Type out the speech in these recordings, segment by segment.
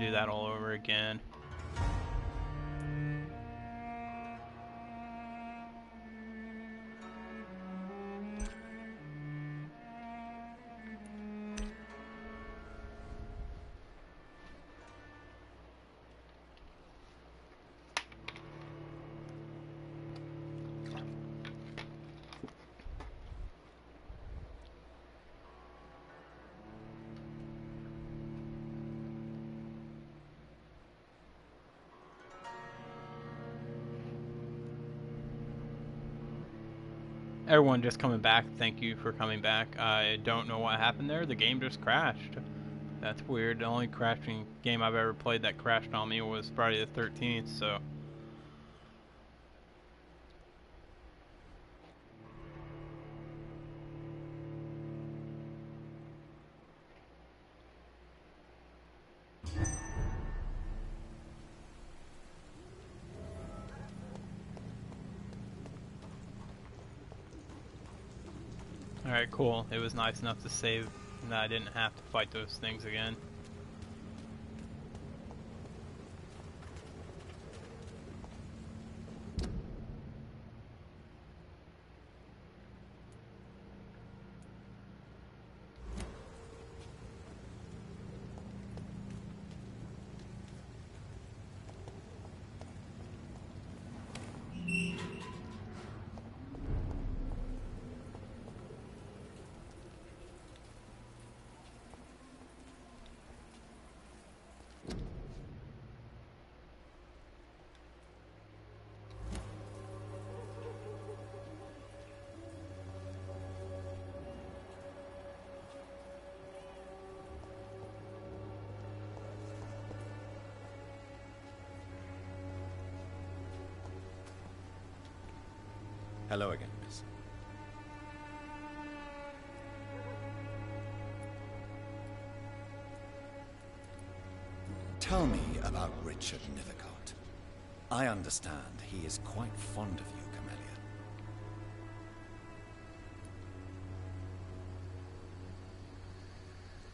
do that all over again. Everyone just coming back, thank you for coming back. I don't know what happened there. The game just crashed. That's weird. The only crashing game I've ever played that crashed on me was Friday the 13th, so... Alright, cool. It was nice enough to save that I didn't have to fight those things again. Hello again, miss. Tell me about Richard Nethercott. I understand he is quite fond of you,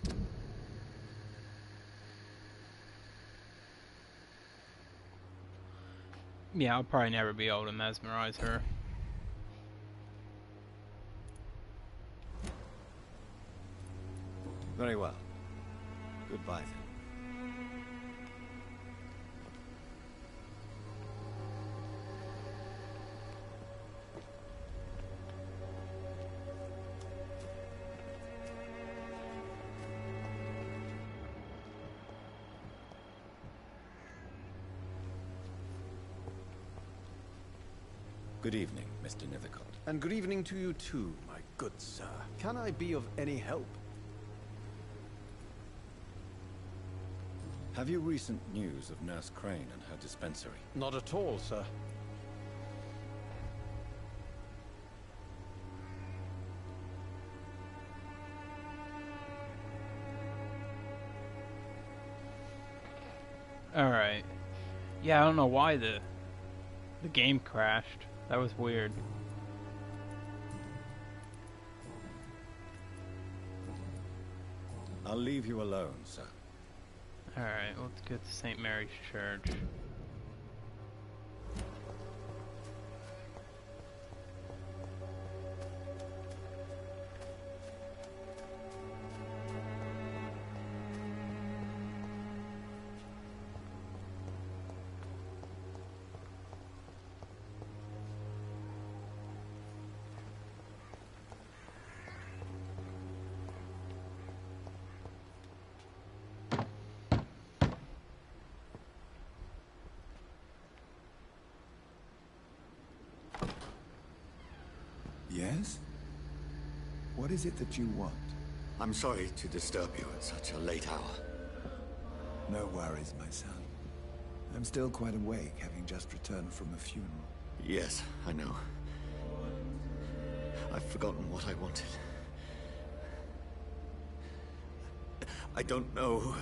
Camellia. Yeah, I'll probably never be able to mesmerize her. Very well. Goodbye, then. Good evening, Mr. Nethercott. And good evening to you too, my good sir. Can I be of any help? Have you recent news of Nurse Crane and her dispensary? Not at all, sir. Alright. Yeah, I don't know why the game crashed. That was weird. I'll leave you alone, sir. Alright, let's get to St. Mary's Church. Yes? What is it that you want? I'm sorry to disturb you at such a late hour. No worries, my son. I'm still quite awake, having just returned from a funeral. Yes, I know. I've forgotten what I wanted. I don't know.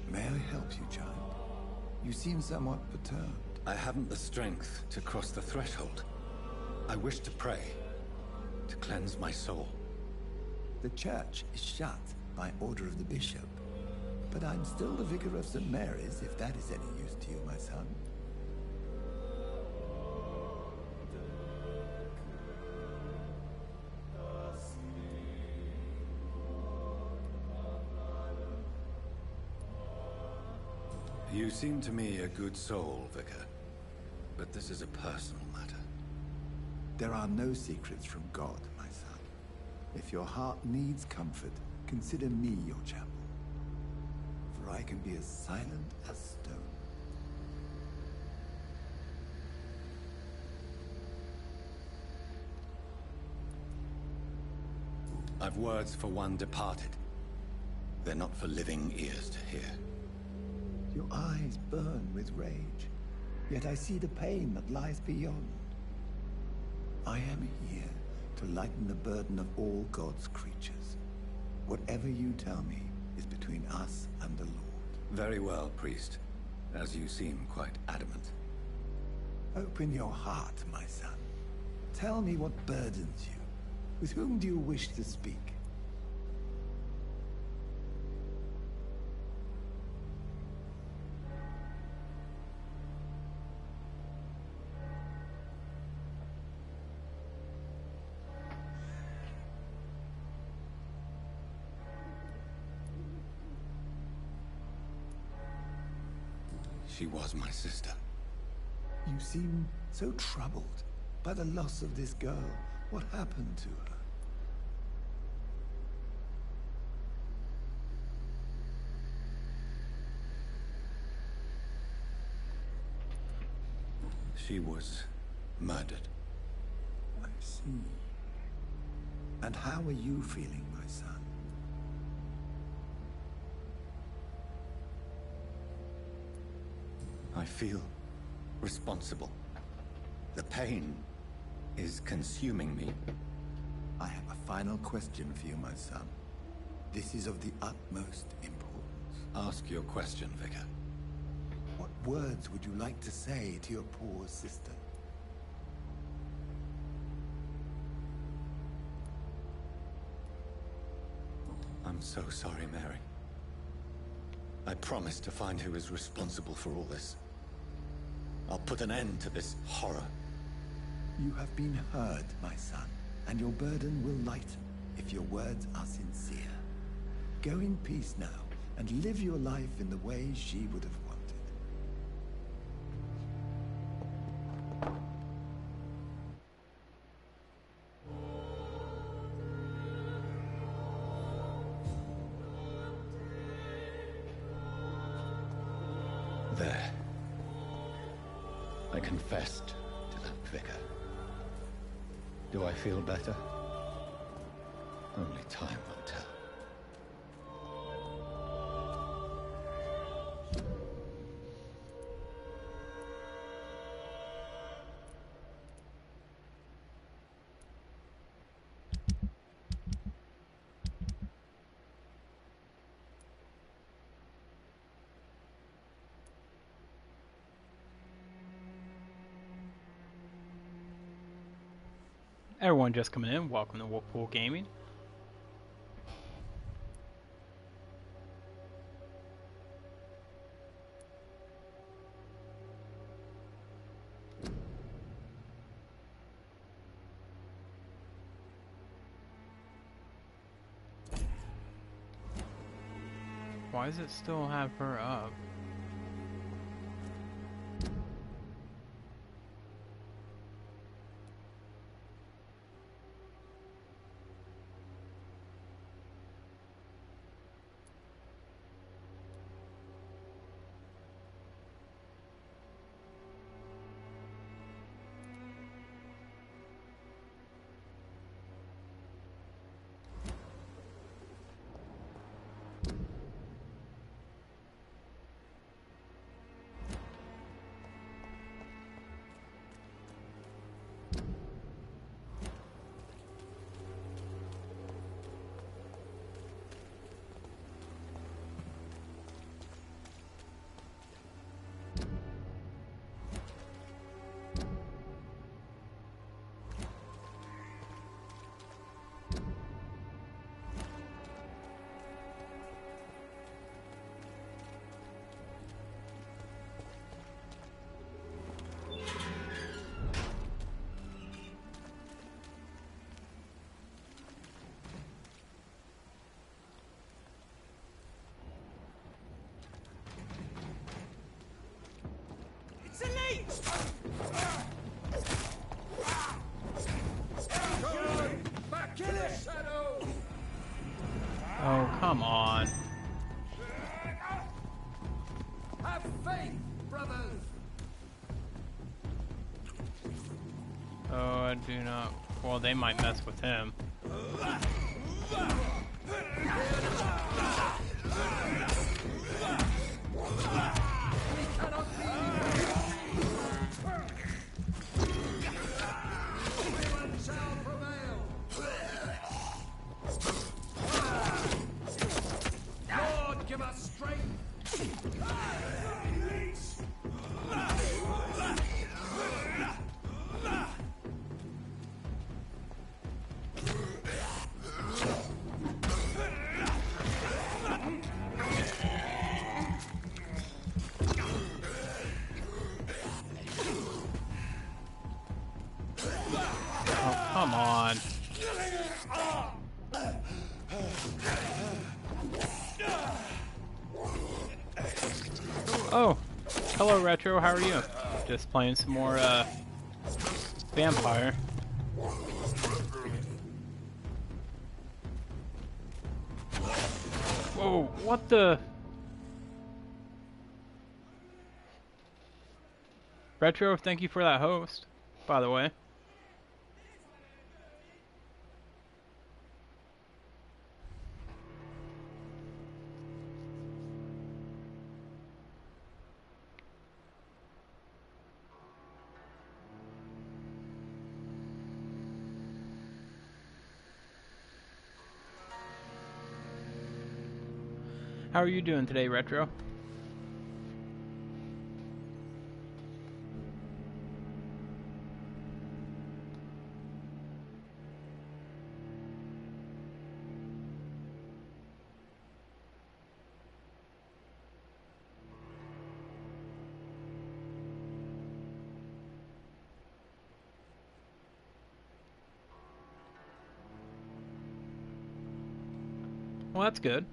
May I help you, child? You seem somewhat perturbed. I haven't the strength to cross the threshold. I wish to pray, to cleanse my soul. The church is shut by order of the bishop. But I'm still the vicar of St. Mary's, if that is any use to you, my son. You seem to me a good soul, Vicar. But this is a personal matter. There are no secrets from God, my son. If your heart needs comfort, consider me your chapel. For I can be as silent as stone. I've words for one departed. They're not for living ears to hear. Your eyes burn with rage, yet I see the pain that lies beyond. I am here to lighten the burden of all God's creatures. Whatever you tell me is between us and the Lord. Very well, priest. As you seem quite adamant. Open your heart, my son. Tell me what burdens you. With whom do you wish to speak? She was my sister. You seem so troubled by the loss of this girl. What happened to her? She was murdered. I see. And how are you feeling, my son? I feel responsible. The pain is consuming me. I have a final question for you, my son. This is of the utmost importance. Ask your question, Vicar. What words would you like to say to your poor sister? I'm so sorry, Mary. I promise to find who is responsible for all this. I'll put an end to this horror. You have been heard, my son, and your burden will lighten if your words are sincere. Go in peace now, and live your life in the way she would have wanted. There. I confessed to that vicar. Do I feel better? Only time will tell. Everyone just coming in, welcome to Wolfpool Gaming. Why does it still have her up? Oh, come on. Have faith, brothers. Oh, I do not. Well, they might mess with him. Lord, give us strength. Oh, come on. Oh, hello Retro, how are you? Just playing some more Vampire. Whoa, what the? Retro, thank you for that host, by the way. How are you doing today, Retro? Well, that's good.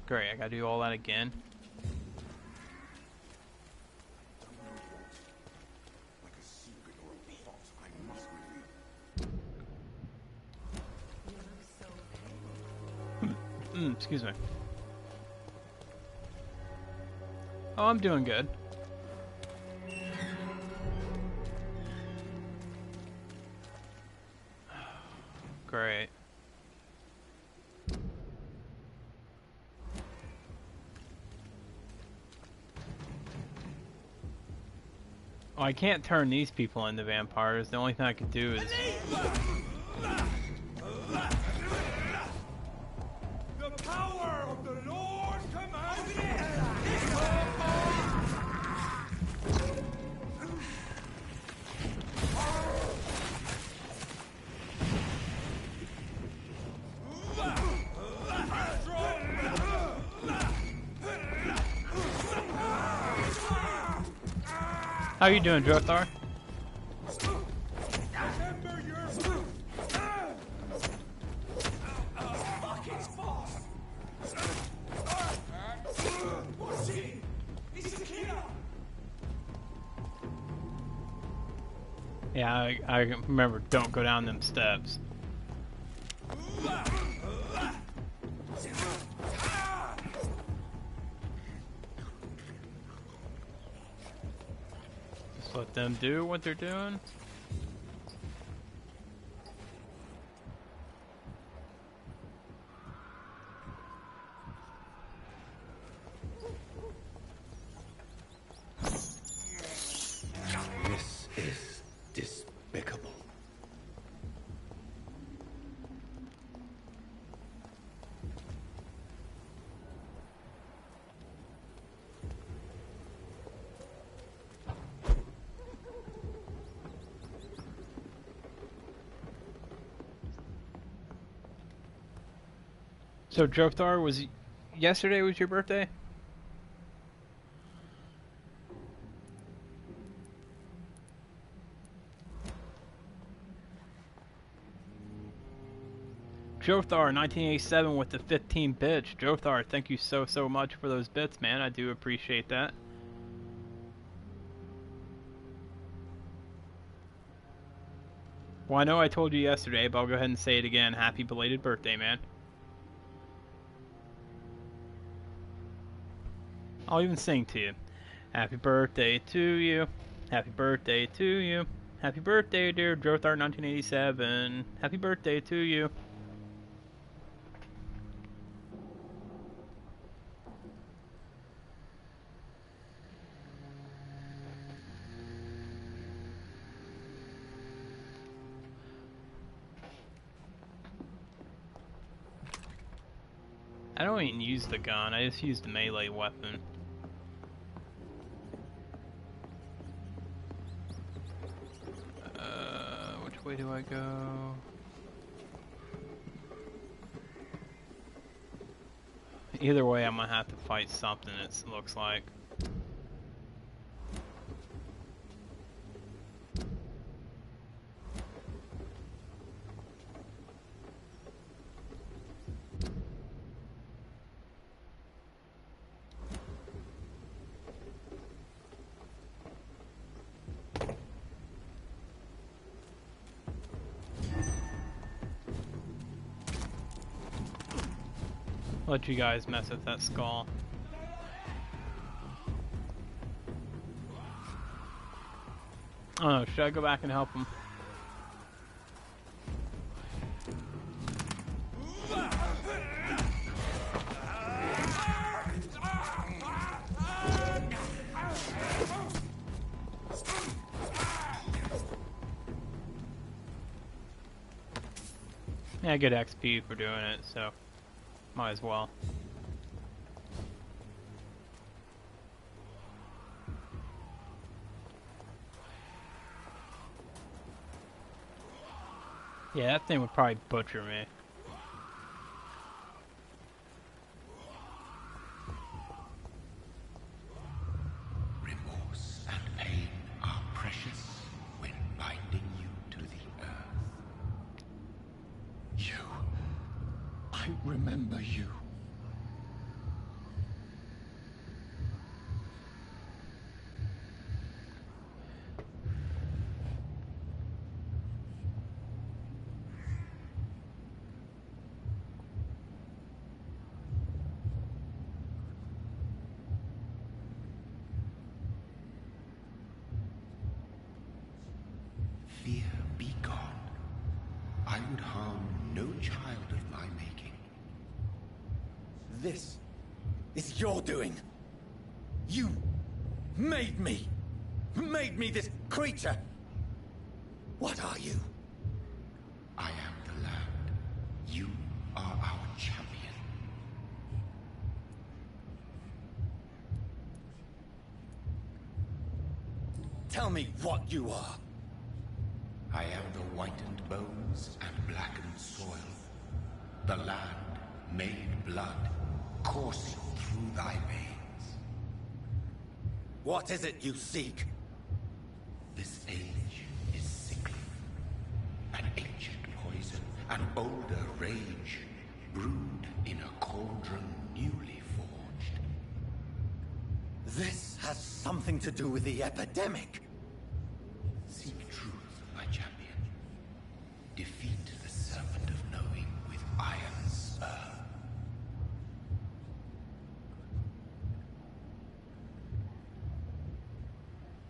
Great, I gotta do all that again. Excuse me. Oh, I'm doing good. Great. Oh, I can't turn these people into vampires. The only thing I could do is... The power of the Lord commands it. How you doing, Jothar? Yeah, I remember, don't go down them steps. Just let them do what they're doing. This is despicable. So, Jothar, yesterday was your birthday? Jothar 1987 with the 15 bits. Jothar, thank you so much for those bits, man. I do appreciate that. Well, I know I told you yesterday, but I'll go ahead and say it again. Happy belated birthday, man. I'll even sing to you. Happy birthday to you. Happy birthday to you. Happy birthday, dear Jothar 1987. Happy birthday to you. I don't even use the gun, I just use the melee weapon. Which way do I go? Either way, I'm gonna have to fight something, it looks like. Let you guys mess with that skull. I don't know, should I go back and help him? Yeah, I get XP for doing it, so might as well. Yeah, that thing would probably butcher me. Remorse and pain are precious when binding you to the earth. You. I remember you. Fear be gone. I would harm no child of my making. This is your doing. You made me. Made me this creature. What are you? I am the land. You are our champion. Tell me what you are. I am the whitened bones and blackened soil. The land made blood coursing through thy veins. What is it you seek? This age is sickly. An ancient poison, an older rage, brewed in a cauldron newly forged. This has something to do with the epidemic. Seek truth, my champion. Defeat the serpent of knowing with iron spur.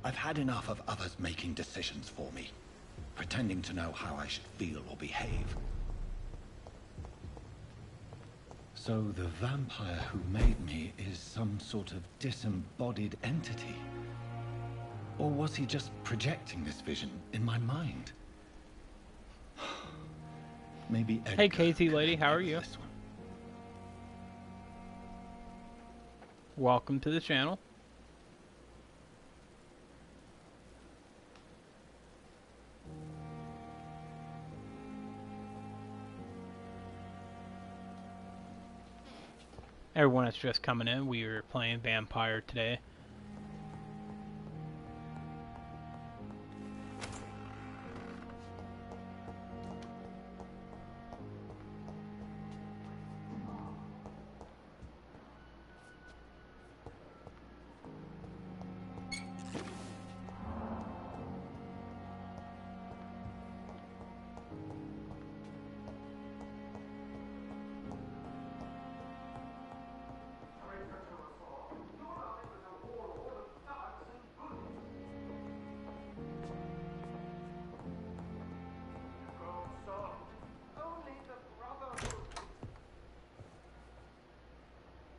I've had enough of others making decisions for me, pretending to know how I should feel or behave. So the vampire who made me is some sort of disembodied entity? Or was he just projecting this vision in my mind? Maybe Edgar. Hey Casey lady, how are you? This one. Welcome to the channel. Everyone that's just coming in, we were playing Vampire today.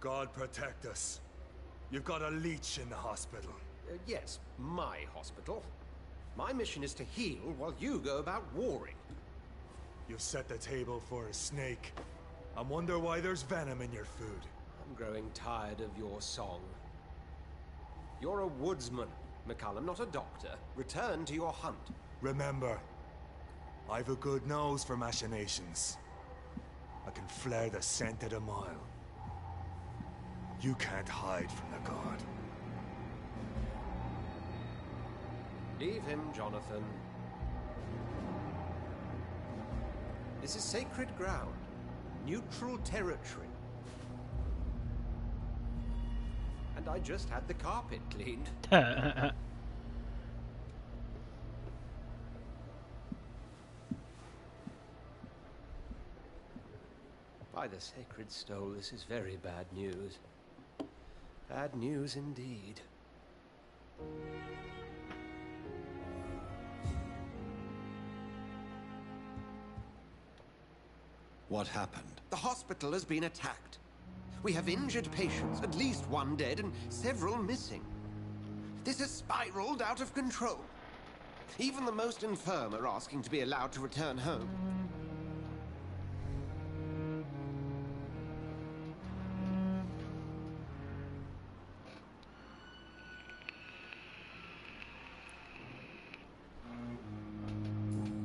God protect us. You've got a leech in the hospital. Yes, my hospital. My mission is to heal while you go about warring. You've set the table for a snake. I wonder why there's venom in your food. I'm growing tired of your song. You're a woodsman, McCallum, not a doctor. Return to your hunt. Remember, I've a good nose for machinations. I can flare the scent at a mile. You can't hide from the god. Leave him, Jonathan. This is sacred ground. Neutral territory. And I just had the carpet cleaned. By the sacred stole, this is very bad news. Bad news indeed. What happened? The hospital has been attacked. We have injured patients, at least one dead and several missing. This has spiraled out of control. Even the most infirm are asking to be allowed to return home.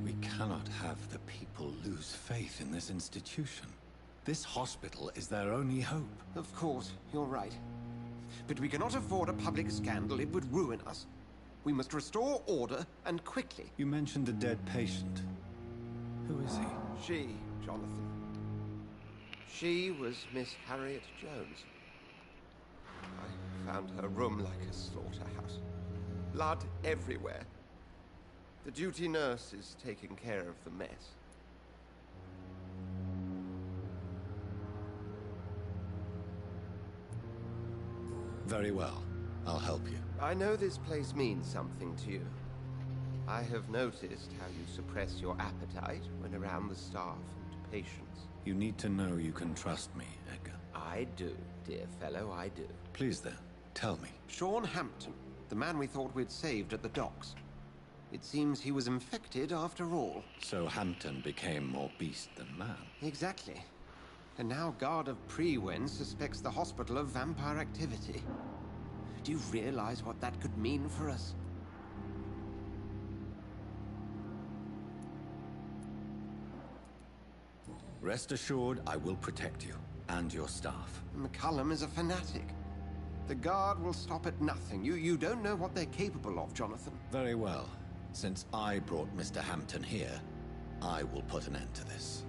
We cannot have the people lose faith in this institution. This hospital is their only hope. Of course, you're right. But we cannot afford a public scandal. It would ruin us. We must restore order, and quickly. You mentioned a dead patient. Who is he? She, Jonathan. She was Miss Harriet Jones. I found her room like a slaughterhouse. Blood everywhere. The duty nurse is taking care of the mess. Very well. I'll help you. I know this place means something to you. I have noticed how you suppress your appetite when around the staff and patients. You need to know you can trust me, Edgar. I do, dear fellow, I do. Please then, tell me. Sean Hampton, the man we thought we'd saved at the docks. It seems he was infected after all. So Hampton became more beast than man. Exactly. And now Guard of Prewen suspects the hospital of vampire activity. Do you realize what that could mean for us? Rest assured, I will protect you and your staff. McCallum is a fanatic. The Guard will stop at nothing. You don't know what they're capable of, Jonathan. Very well. Since I brought Mr. Hampton here, I will put an end to this.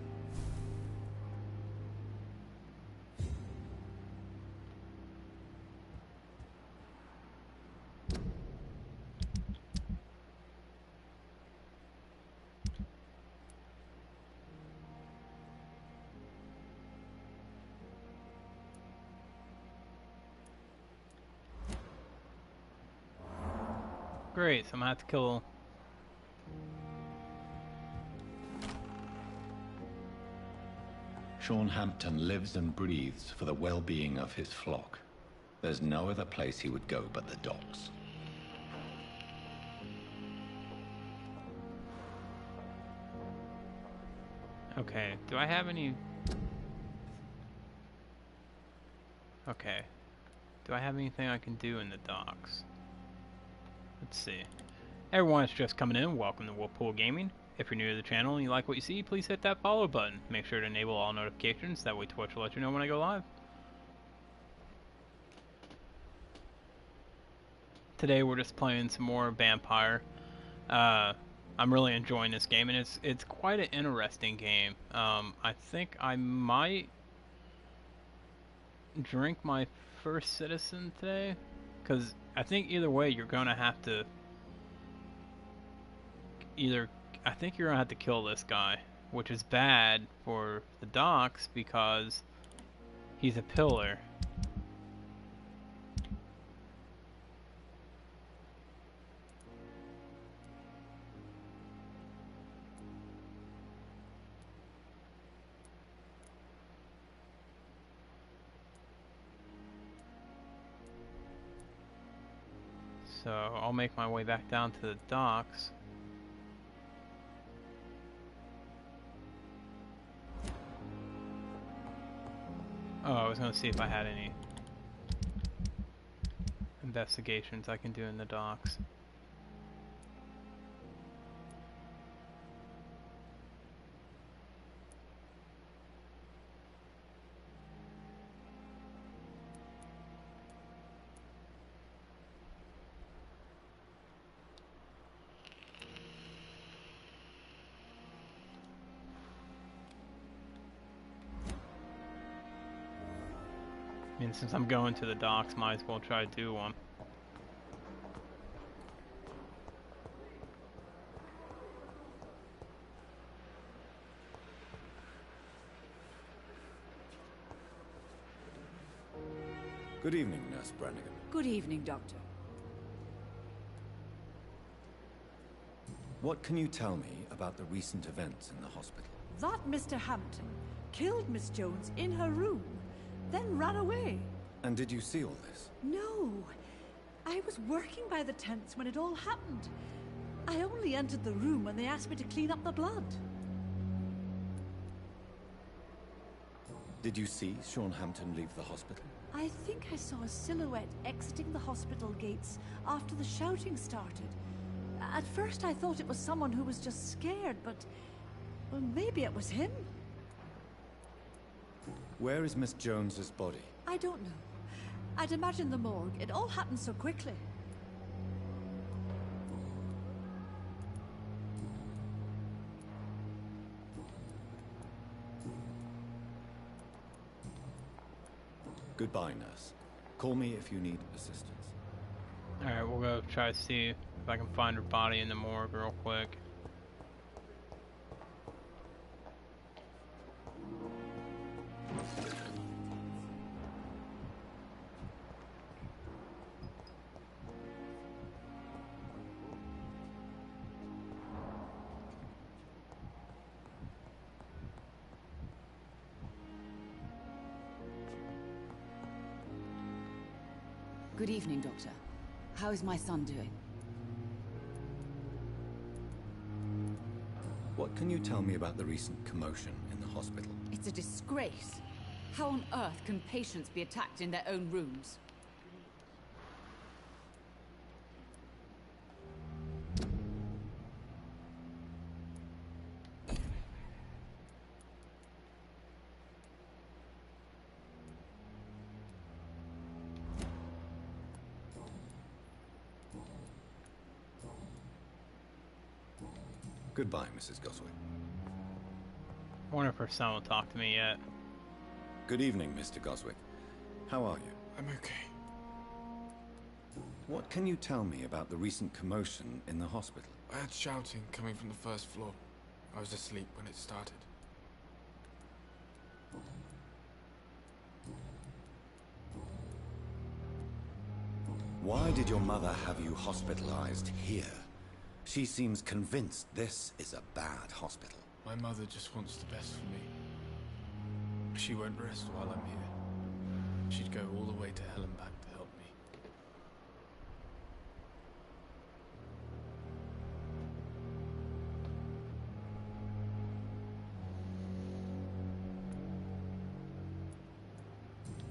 Great, so I'm gonna have to kill. Sean Hampton lives and breathes for the well-being of his flock. There's no other place he would go but the docks. Okay, do I have any... Okay. Do I have anything I can do in the docks? Let's see. Everyone's just coming in. Welcome to Whirlpool Gaming. If you're new to the channel and you like what you see, please hit that follow button. Make sure to enable all notifications. That way Twitch will let you know when I go live. Today we're just playing some more Vampire. I'm really enjoying this game, and it's quite an interesting game. I think I might drink my first citizen today, because I think either way you're gonna have to I think you're gonna have to kill this guy, which is bad for the docks because he's a pillar. So I'll make my way back down to the docks. Oh, I was gonna see if I had any investigations I can do in the docks. I mean, since I'm going to the docks, might as well try to do one. Good evening, Nurse Brannigan. Good evening, Doctor. What can you tell me about the recent events in the hospital? That Mr. Hampton killed Miss Jones in her room, then ran away. And did you see all this? No. I was working by the tents when it all happened. I only entered the room when they asked me to clean up the blood. Did you see Sean Hampton leave the hospital? I think I saw a silhouette exiting the hospital gates after the shouting started. At first I thought it was someone who was just scared, but... well, maybe it was him. Where is Miss Jones's body? I don't know. I'd imagine the morgue. It all happened so quickly. Goodbye, nurse. Call me if you need assistance. Alright, we'll go try to see if I can find her body in the morgue real quick. Good evening, Doctor. How is my son doing? What can you tell me about the recent commotion in the hospital? It's a disgrace. How on earth can patients be attacked in their own rooms? Goodbye, Mrs. Goswick. I wonder if her son will talk to me yet. Good evening, Mr. Goswick. How are you? I'm okay. What can you tell me about the recent commotion in the hospital? I had shouting coming from the first floor. I was asleep when it started. Why did your mother have you hospitalized here? She seems convinced this is a bad hospital. My mother just wants the best for me. She won't rest while I'm here. She'd go all the way to hell and back to help me.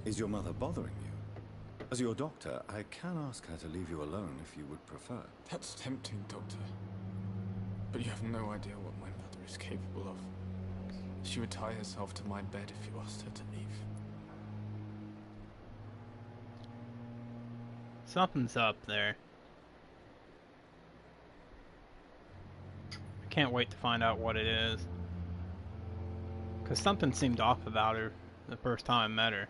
Is your mother bothering you? As your doctor, I can ask her to leave you alone if you would prefer. That's tempting, Doctor. But you have no idea what my mother is capable of. She would tie herself to my bed if you asked her to leave. Something's up there. I can't wait to find out what it is. Because something seemed off about her the first time I met her.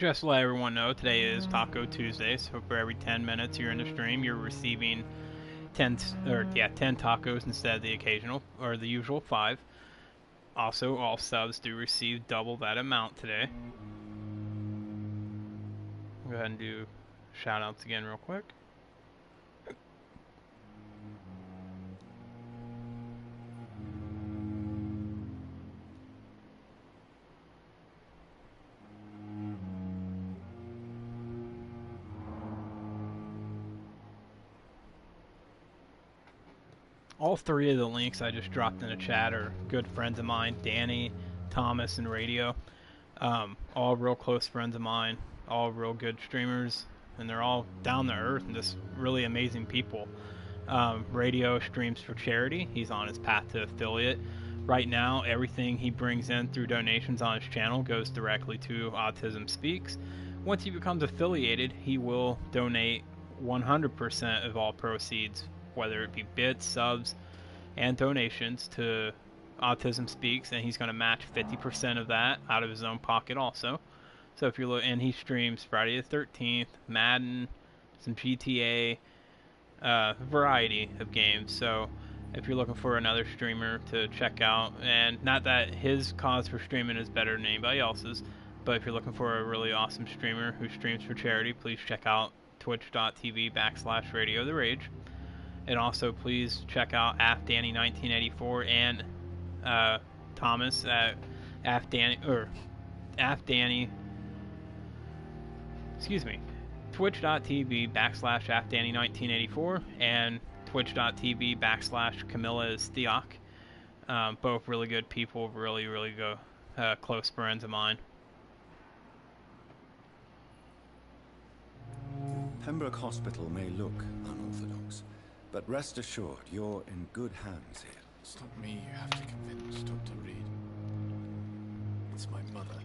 Just to let everyone know, today is Taco Tuesday, so for every 10 minutes here in the stream, you're receiving 10 10 tacos instead of the occasional or the usual 5. Also, all subs do receive double that amount today. Go ahead and do shout outs again real quick. All 3 of the links I just dropped in the chat are good friends of mine, Danny, Thomas, and Radio. All real close friends of mine, all real good streamers, and they're all down to earth and just really amazing people. Radio streams for charity. He's on his path to affiliate. Right now, everything he brings in through donations on his channel goes directly to Autism Speaks. Once he becomes affiliated, he will donate 100% of all proceeds, whether it be bits, subs, and donations, to Autism Speaks, and he's going to match 50% of that out of his own pocket also. So if you're and he streams Friday the 13th, Madden, some GTA, variety of games. So if you're looking for another streamer to check out, and not that his cause for streaming is better than anybody else's, but if you're looking for a really awesome streamer who streams for charity, please check out twitch.tv/Radio The Rage. And also, please check out AFDanny1984 and Thomas at AFDanny. Excuse me, twitch.tv/AFDanny1984 and twitch.tv/CamillaIsTheoc. Both really good people, really good, close friends of mine. Pembroke Hospital may look unorthodox, but rest assured, you're in good hands here. It's not me you have to convince, Dr. Reid. It's my mother.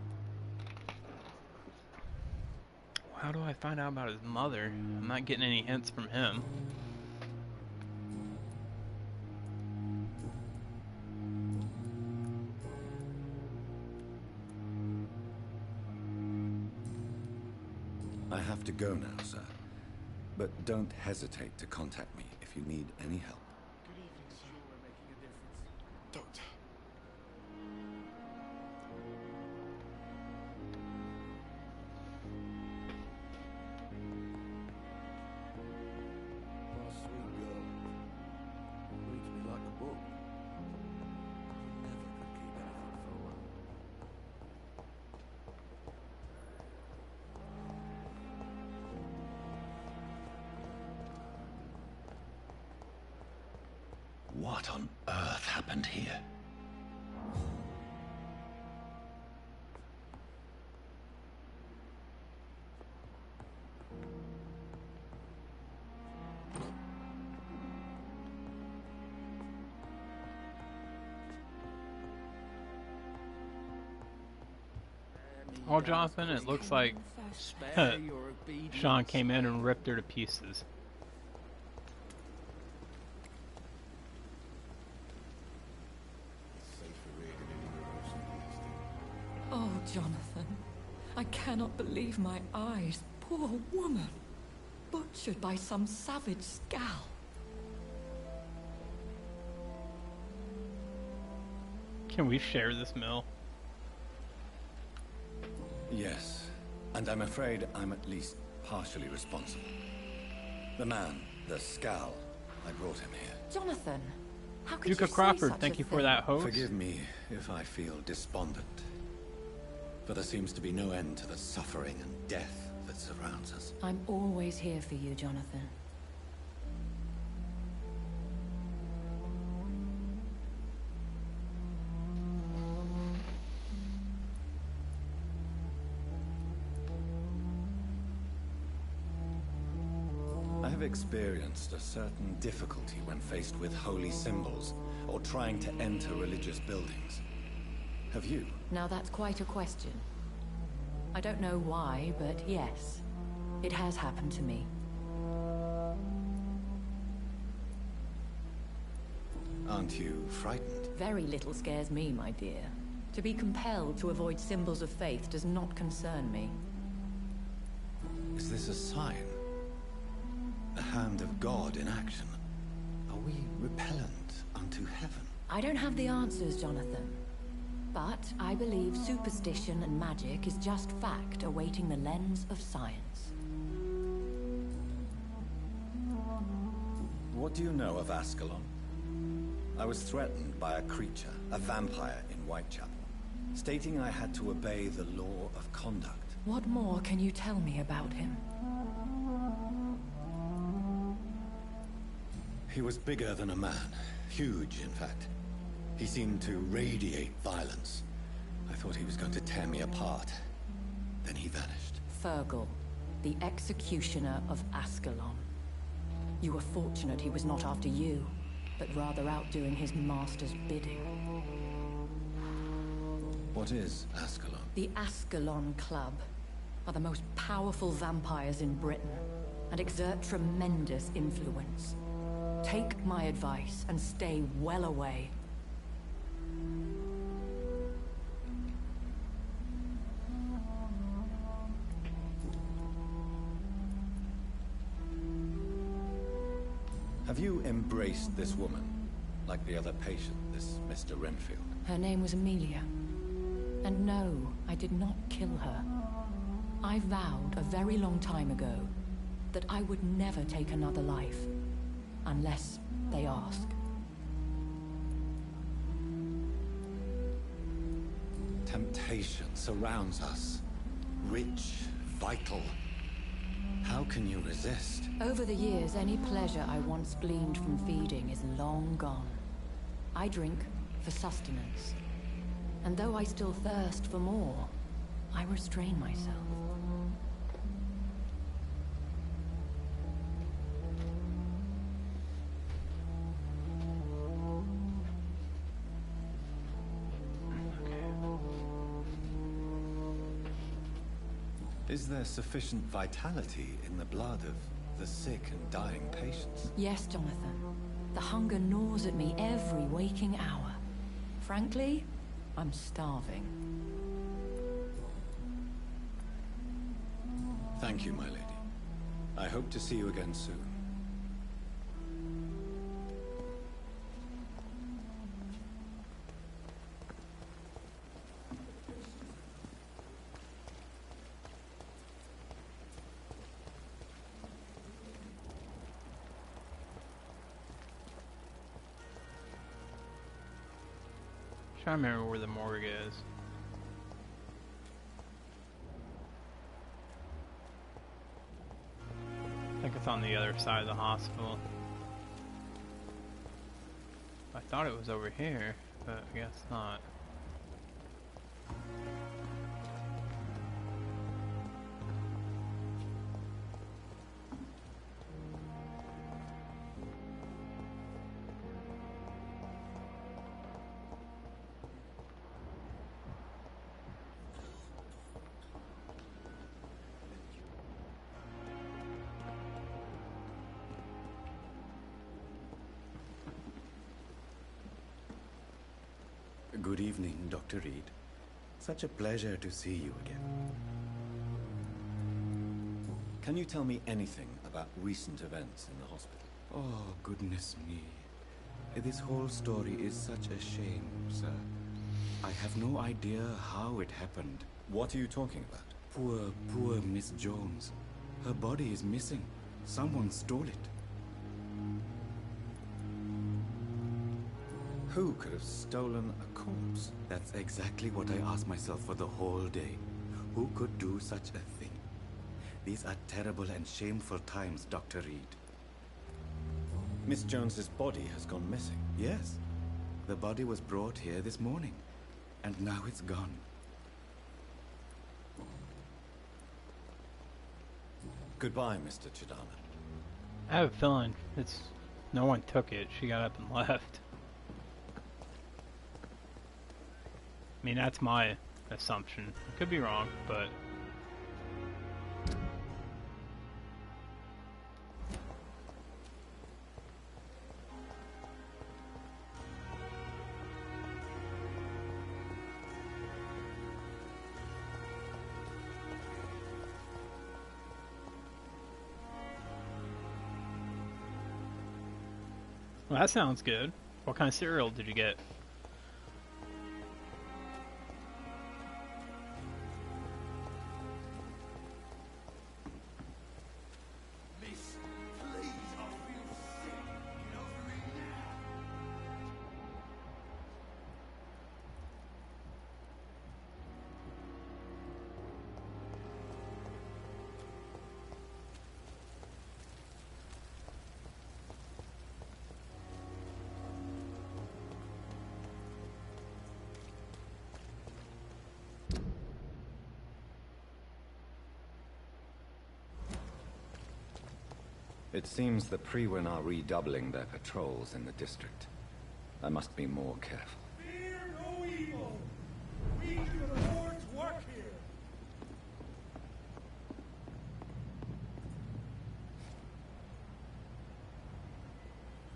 How do I find out about his mother? I'm not getting any hints from him. I have to go now, sir. But don't hesitate to contact me if you need any help. Good evening, sir. We're making a difference. Doctor. My sweet girl. Reads me like a book. Never could keep anything from her. What on earth happened here? Well, Jonathan, it looks like Sean came in and ripped her to pieces. Oh, Jonathan, I cannot believe my eyes. Poor woman, butchered by some savage scowl. Can we share this meal? Yes, and I'm afraid I'm at least partially responsible. The man, the scowl, I brought him here. Jonathan, how could Duke you of say Crawford, such thank a you for thing? that host. Forgive me if I feel despondent. For there seems to be no end to the suffering and death that surrounds us. I'm always here for you, Jonathan. I have experienced a certain difficulty when faced with holy symbols or trying to enter religious buildings. Have you? Now that's quite a question. I don't know why, but yes, it has happened to me. Aren't you frightened? Very little scares me, my dear. To be compelled to avoid symbols of faith does not concern me. Is this a sign? The hand of God in action? Are we repellent unto heaven? I don't have the answers, Jonathan. But I believe superstition and magic is just fact awaiting the lens of science. What do you know of Ascalon? I was threatened by a creature, a vampire in Whitechapel, stating I had to obey the law of conduct. What more can you tell me about him? He was bigger than a man. Huge, in fact. He seemed to radiate violence. I thought he was going to tear me apart. Then he vanished. Fergal, the executioner of Ascalon. You were fortunate he was not after you, but rather out doing his master's bidding. What is Ascalon? The Ascalon Club are the most powerful vampires in Britain and exert tremendous influence. Take my advice and stay well away. Have you embraced this woman, like the other patient, this Mr. Renfield? Her name was Amelia. And no, I did not kill her. I vowed a very long time ago that I would never take another life, unless they ask. Temptation surrounds us. Rich, vital. How can you resist? Over the years, any pleasure I once gleaned from feeding is long gone. I drink for sustenance. And though I still thirst for more, I restrain myself. Is there sufficient vitality in the blood of the sick and dying patients? Yes, Jonathan. The hunger gnaws at me every waking hour. Frankly, I'm starving. Thank you, my lady. I hope to see you again soon. I remember where the morgue is. I think it's on the other side of the hospital. I thought it was over here, but I guess not. Good evening, Dr. Reid. Such a pleasure to see you again. Can you tell me anything about recent events in the hospital? Oh, goodness me. This whole story is such a shame, sir. I have no idea how it happened. What are you talking about? Poor Miss Jones. Her body is missing. Someone stole it. Who could have stolen a corpse? That's exactly what I asked myself for the whole day. Who could do such a thing? These are terrible and shameful times, Dr. Reid. Miss Jones's body has gone missing. Yes. The body was brought here this morning. And now it's gone. Goodbye, Mr. Chidana. I have a feeling it's no one took it. She got up and left. I mean, that's my assumption. I could be wrong, but Well, that sounds good. What kind of cereal did you get? It seems the Priwen are redoubling their patrols in the district. I must be more careful. Fear no evil. We do the Lord's work here.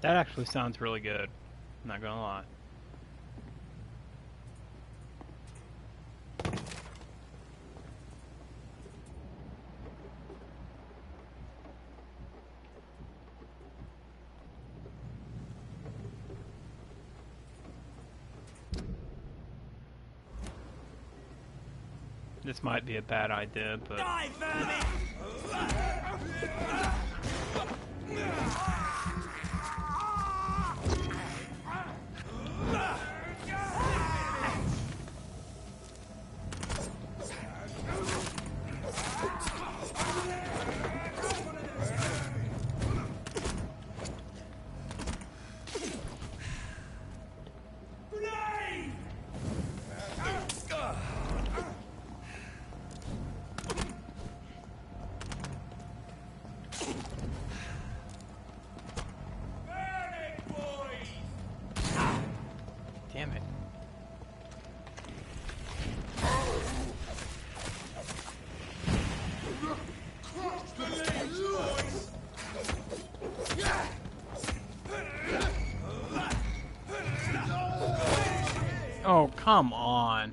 That actually sounds really good. I'm not gonna lie. This might be a bad idea, but... Die, vermin! Damn it. Oh, come on.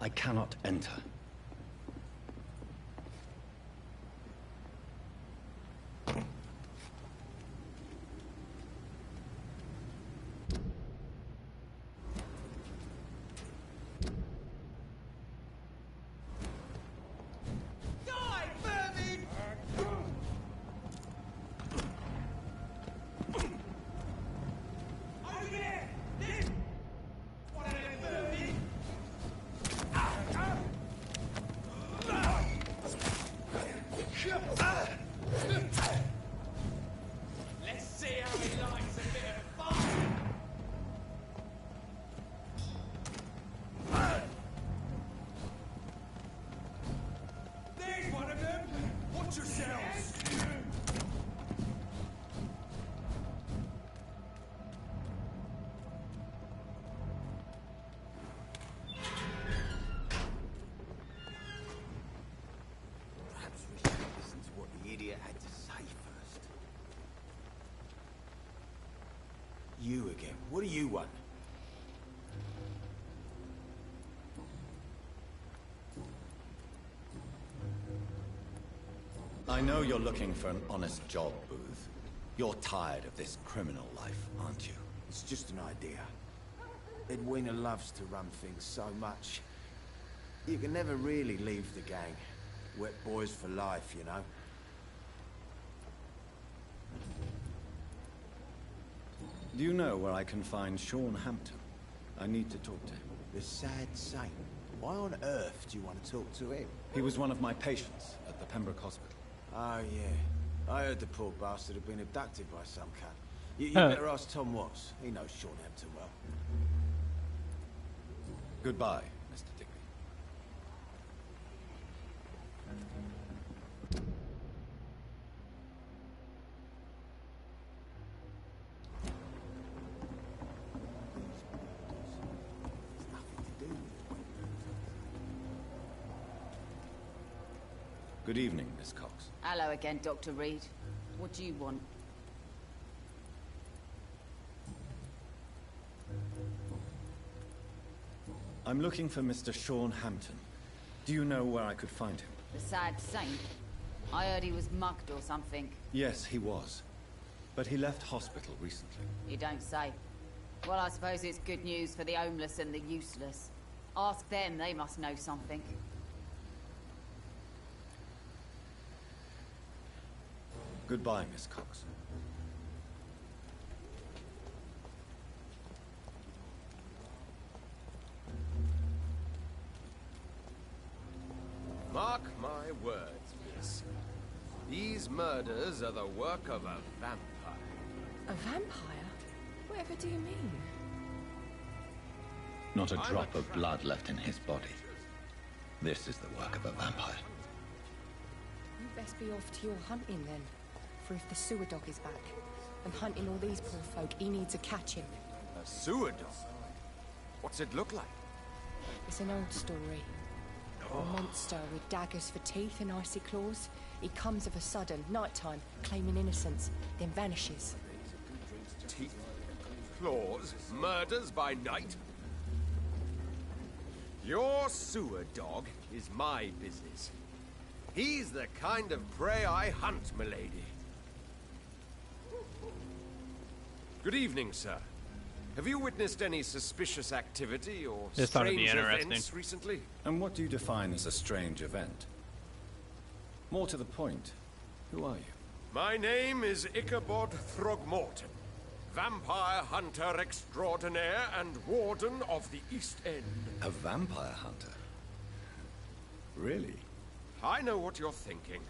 I cannot enter. You again. What do you want? I know you're looking for an honest job, Booth. You're tired of this criminal life, aren't you? It's just an idea. Edwina loves to run things so much. You can never really leave the gang. Wet boys for life, you know? Do you know where I can find Sean Hampton? I need to talk to him. The sad saint. Why on earth do you want to talk to him? He was one of my patients at the Pembroke Hospital. Oh, yeah. I heard the poor bastard had been abducted by some cunt. You better ask Tom Watts. He knows Sean Hampton well. Goodbye, Mr. Digby. Good evening, Miss Cox. Hello again, Dr. Reid. What do you want? I'm looking for Mr. Sean Hampton. Do you know where I could find him? The sad saint? I heard he was mugged or something. Yes, he was. But he left hospital recently. You don't say. Well, I suppose it's good news for the homeless and the useless. Ask them, they must know something. Goodbye, Miss Cox. Mark my words, miss. These murders are the work of a vampire. A vampire? Whatever do you mean? Not a drop of blood left in his body. This is the work of a vampire. You best be off to your hunting then. For if the sewer dog is back, and hunting all these poor folk, he needs to catch him. A sewer dog? What's it look like? It's an old story. A monster with daggers for teeth and icy claws. He comes of a sudden, nighttime, claiming innocence, then vanishes. Teeth, claws, murders by night? Your sewer dog is my business. He's the kind of prey I hunt, milady. Good evening, sir. Have you witnessed any suspicious activity or strange events recently? And what do you define as a strange event? More to the point, who are you? My name is Ichabod Throgmorton, vampire hunter extraordinaire and warden of the East End. A vampire hunter? Really? I know what you're thinking.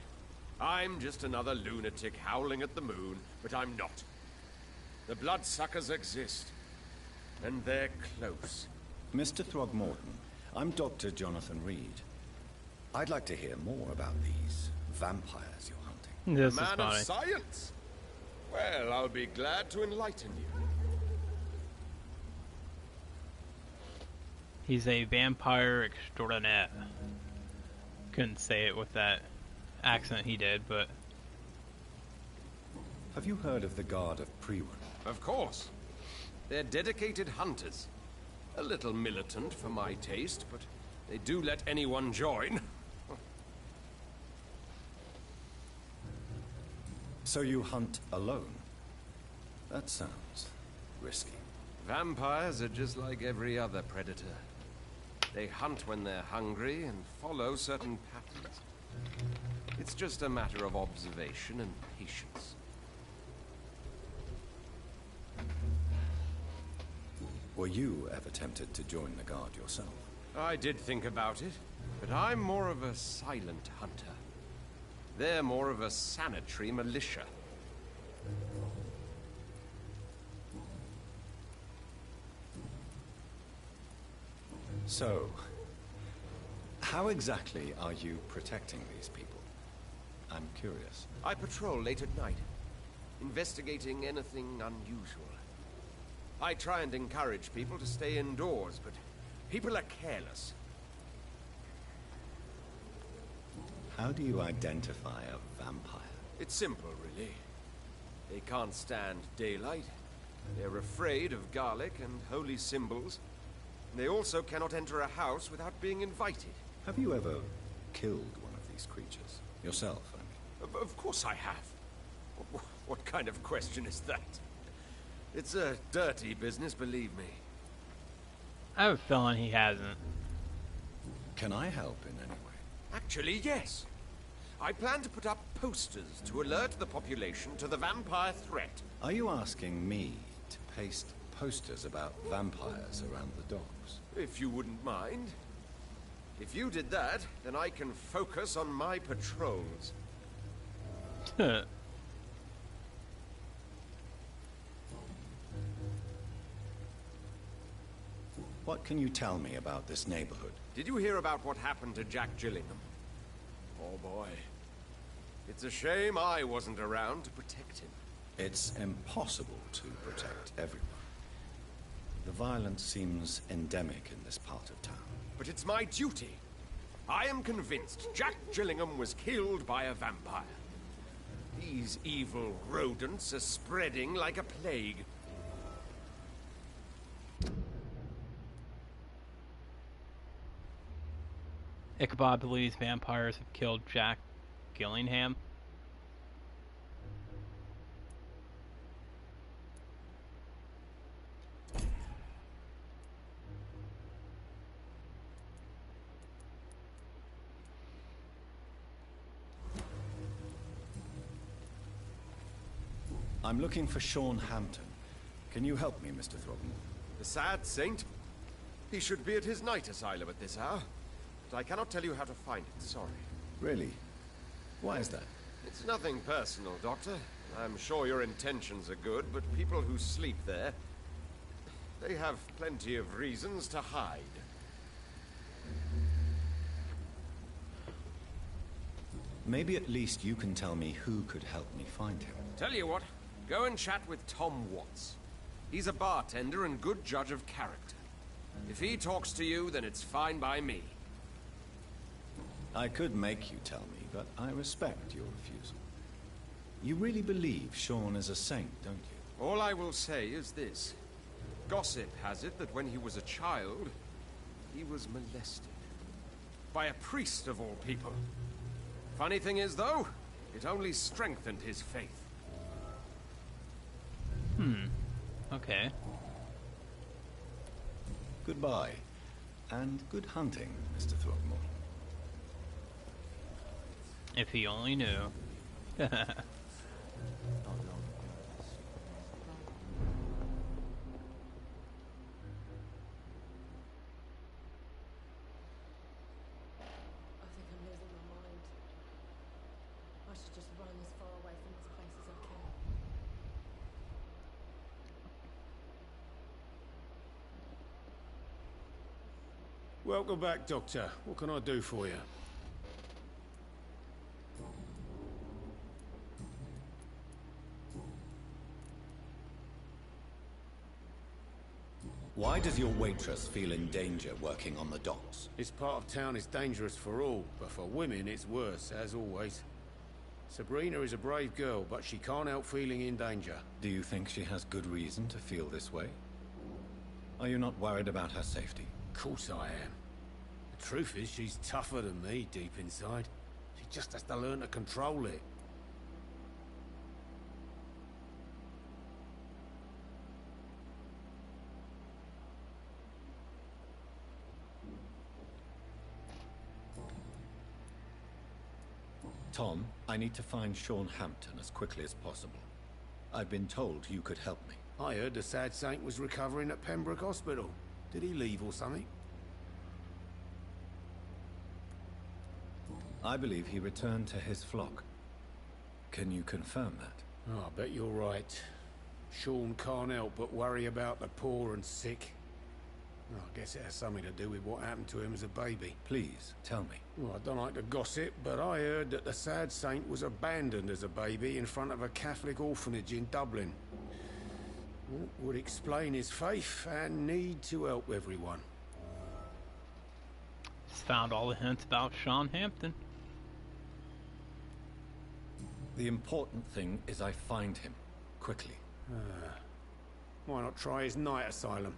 I'm just another lunatic howling at the moon, but I'm not. The bloodsuckers exist, and they're close. Mr. Throgmorton, I'm Dr. Jonathan Reid. I'd like to hear more about these vampires you're hunting. This a man is funny. of science? Well, I'll be glad to enlighten you. He's a vampire extraordinaire. Couldn't say it with that accent he did, but... Have you heard of the Guard of Priwen? Of course. They're dedicated hunters. A little militant for my taste, but they do let anyone join. So you hunt alone? That sounds risky. Vampires are just like every other predator. They hunt when they're hungry and follow certain patterns. It's just a matter of observation and patience. Were you ever tempted to join the Guard yourself? I did think about it, but I'm more of a silent hunter. They're more of a sanitary militia. So, how exactly are you protecting these people? I'm curious. I patrol late at night, investigating anything unusual. I try and encourage people to stay indoors, but people are careless. How do you identify a vampire? It's simple, really. They can't stand daylight, They're afraid of garlic and holy symbols. They also cannot enter a house without being invited. Have you ever killed one of these creatures? Yourself, I mean. Of course I have. What kind of question is that? It's a dirty business, believe me. I have a feeling he hasn't. Can I help in any way? Actually, yes. I plan to put up posters to alert the population to the vampire threat. Are you asking me to paste posters about vampires around the docks? If you wouldn't mind. If you did that, then I can focus on my patrols. What can you tell me about this neighborhood? Did you hear about what happened to Jack Gillingham? Oh boy. It's a shame I wasn't around to protect him. It's impossible to protect everyone. The violence seems endemic in this part of town. But it's my duty. I am convinced Jack Gillingham was killed by a vampire. These evil rodents are spreading like a plague. Ichabod believes vampires have killed Jack Gillingham. I'm looking for Sean Hampton. Can you help me, Mr. Throgmorton? The sad saint? He should be at his night asylum at this hour. But I cannot tell you how to find it, sorry. Really? Why is that? It's nothing personal, Doctor. I'm sure your intentions are good, but people who sleep there, they have plenty of reasons to hide. Maybe at least you can tell me who could help me find him. Tell you what, go and chat with Tom Watts. He's a bartender and good judge of character. If he talks to you, then it's fine by me. I could make you tell me, but I respect your refusal. You really believe Sean is a saint, don't you? All I will say is this. Gossip has it that when he was a child, he was molested. By a priest of all people. Funny thing is, though, it only strengthened his faith. Okay. Goodbye. And good hunting, Mr. Throgmorton. If he only knew. Welcome back, Doctor. What can I do for you? Why does your waitress feel in danger working on the docks? This part of town is dangerous for all, but for women it's worse, as always. Sabrina is a brave girl, but she can't help feeling in danger. Do you think she has good reason to feel this way? Are you not worried about her safety? Of course I am. The truth is, she's tougher than me deep inside. She just has to learn to control it. Tom, I need to find Sean Hampton as quickly as possible. I've been told you could help me. I heard the sad saint was recovering at Pembroke Hospital. Did he leave or something? I believe he returned to his flock. Can you confirm that? Oh, I bet you're right. Sean can't help but worry about the poor and sick. Well, I guess it has something to do with what happened to him as a baby. Please, tell me. Well, I don't like to gossip, but I heard that the sad saint was abandoned as a baby in front of a Catholic orphanage in Dublin. Well, would explain his faith and need to help everyone. Just found all the hints about Sean Hampton. The important thing is I find him, quickly. Why not try his night asylum?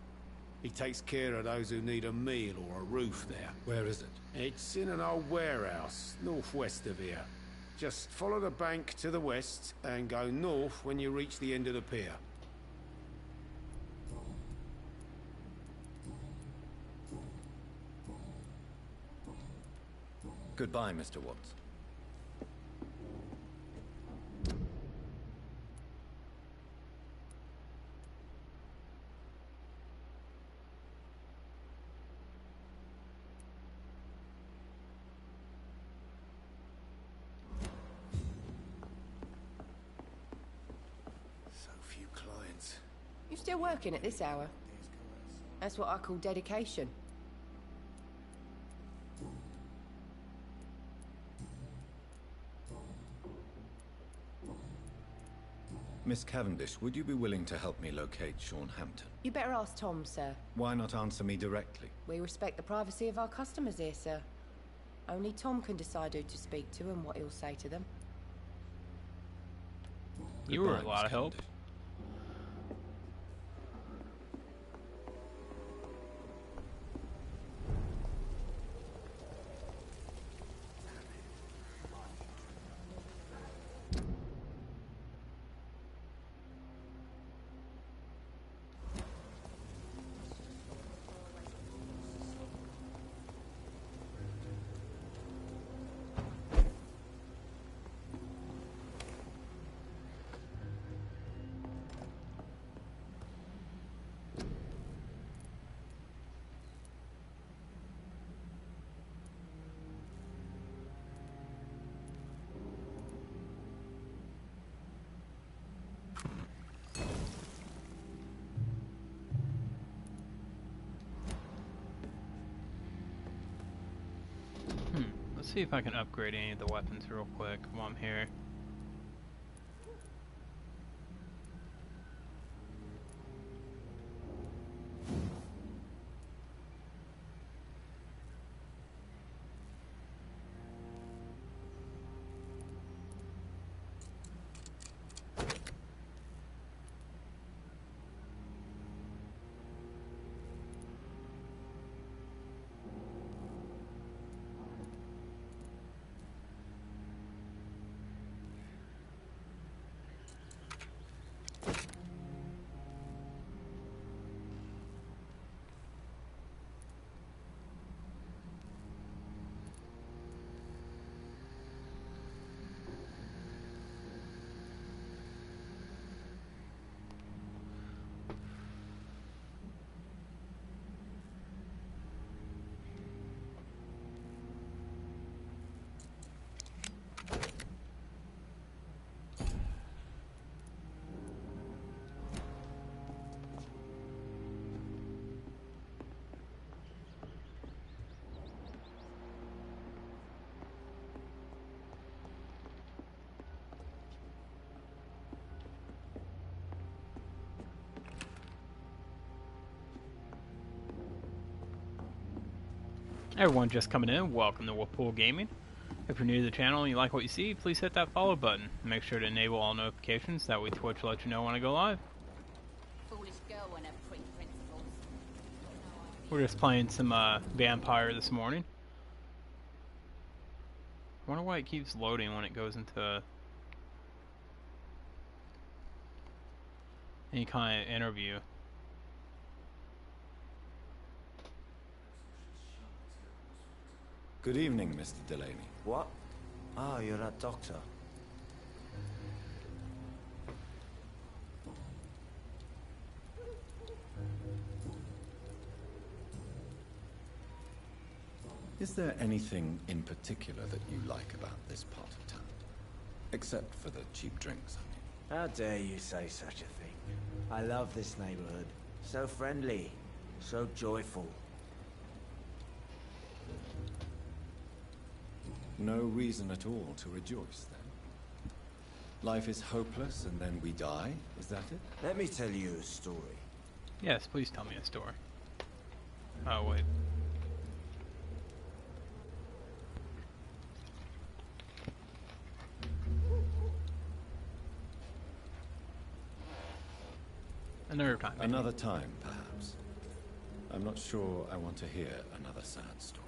He takes care of those who need a meal or a roof there. Where is it? It's in an old warehouse, northwest of here. Just follow the bank to the west and go north when you reach the end of the pier. Goodbye, Mr. Watts. So few clients. You still working at this hour? That's what I call dedication. Miss Cavendish, would you be willing to help me locate Sean Hampton? You better ask Tom, sir. Why not answer me directly? We respect the privacy of our customers here, sir. Only Tom can decide who to speak to and what he'll say to them. You were a lot of help. Let's see if I can upgrade any of the weapons real quick while I'm here. Everyone just coming in, welcome to Whirlpool Gaming. If you're new to the channel and you like what you see, please hit that follow button. Make sure to enable all notifications, that way Twitch will let you know when I go live. Foolish girl and her principles. We're just playing some Vampire this morning. I wonder why it keeps loading when it goes into any kind of interview. Good evening, Mr. Delaney. What? Ah, you're that doctor. Is there anything in particular that you like about this part of town? Except for the cheap drinks, I mean. How dare you say such a thing? I love this neighborhood. So friendly, so joyful. No reason at all to rejoice, then. Life is hopeless, and then we die, is that it? Let me tell you a story. Yes, please tell me a story. Oh, wait. Another time. Maybe. Another time, perhaps. I'm not sure I want to hear another sad story.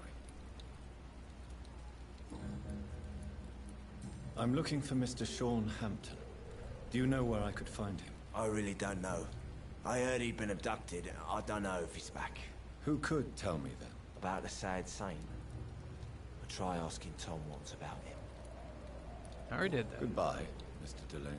I'm looking for Mr. Sean Hampton. Do you know where I could find him? I really don't know. I heard he'd been abducted. I don't know if he's back. Who could tell me then? About the sad saint. I'll try asking Tom once about him. I already did that. Goodbye, Mr. Delaney.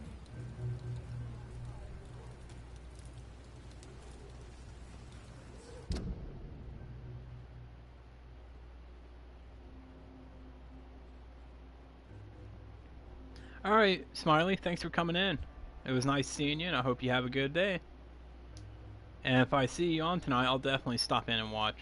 Alright, Smiley, thanks for coming in. It was nice seeing you, and I hope you have a good day. And if I see you on tonight, I'll definitely stop in and watch.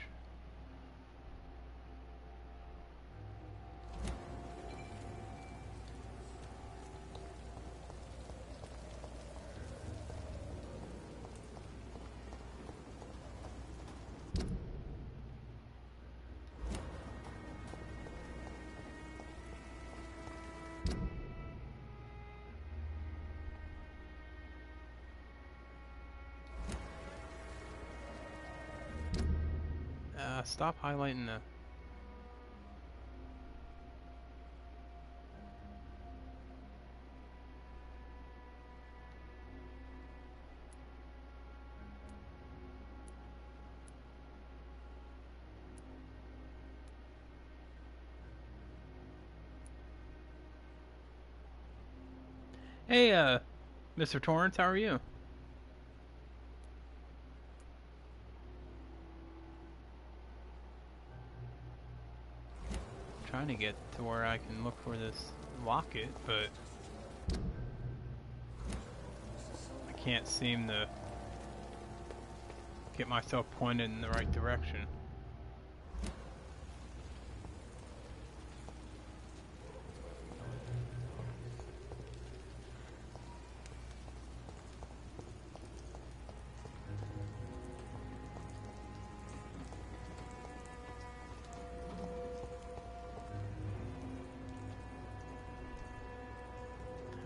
Stop highlighting the... Hey, Mr. Torrance, how are you? Trying to get to where I can look for this locket, but I can't seem to get myself pointed in the right direction.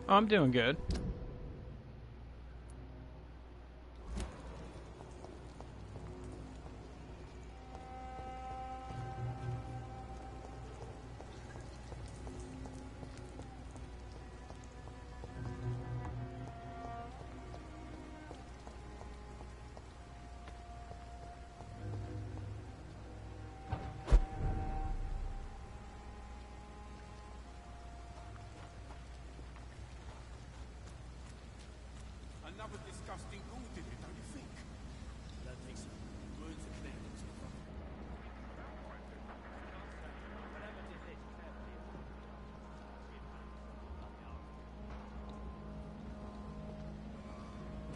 Oh, I'm doing good. Another disgusting ghoul did it, don't you think? I don't think so. Words are clear.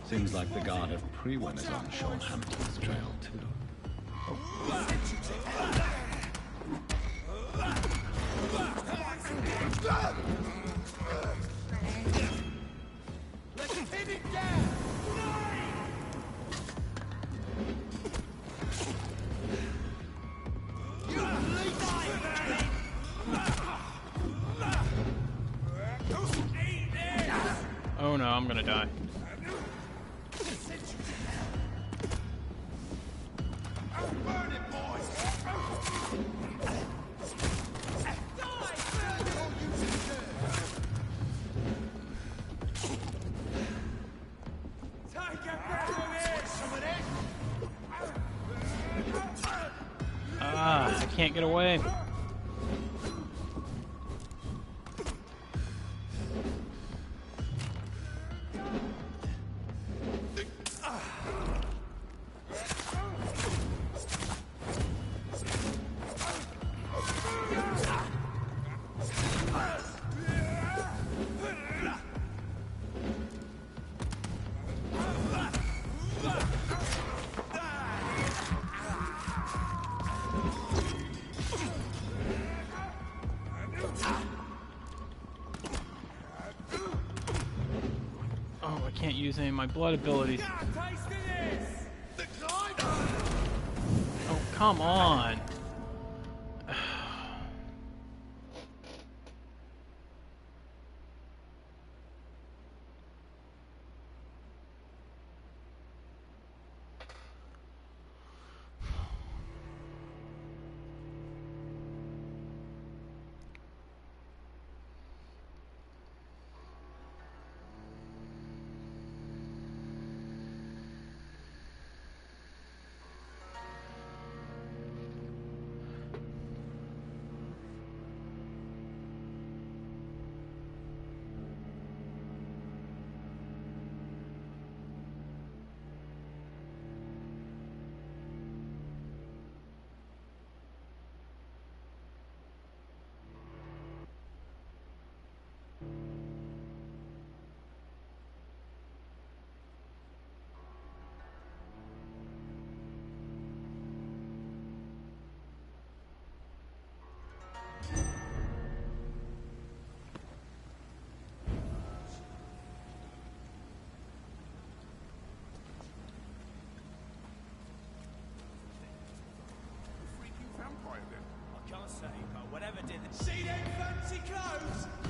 Seems like the guard of Prewen is on Sean Hampton's trail, too. Let's pin it down! Oh no, I'm gonna die. Ah, I can't get away. Oh, I can't use any of my blood abilities. Oh, come on.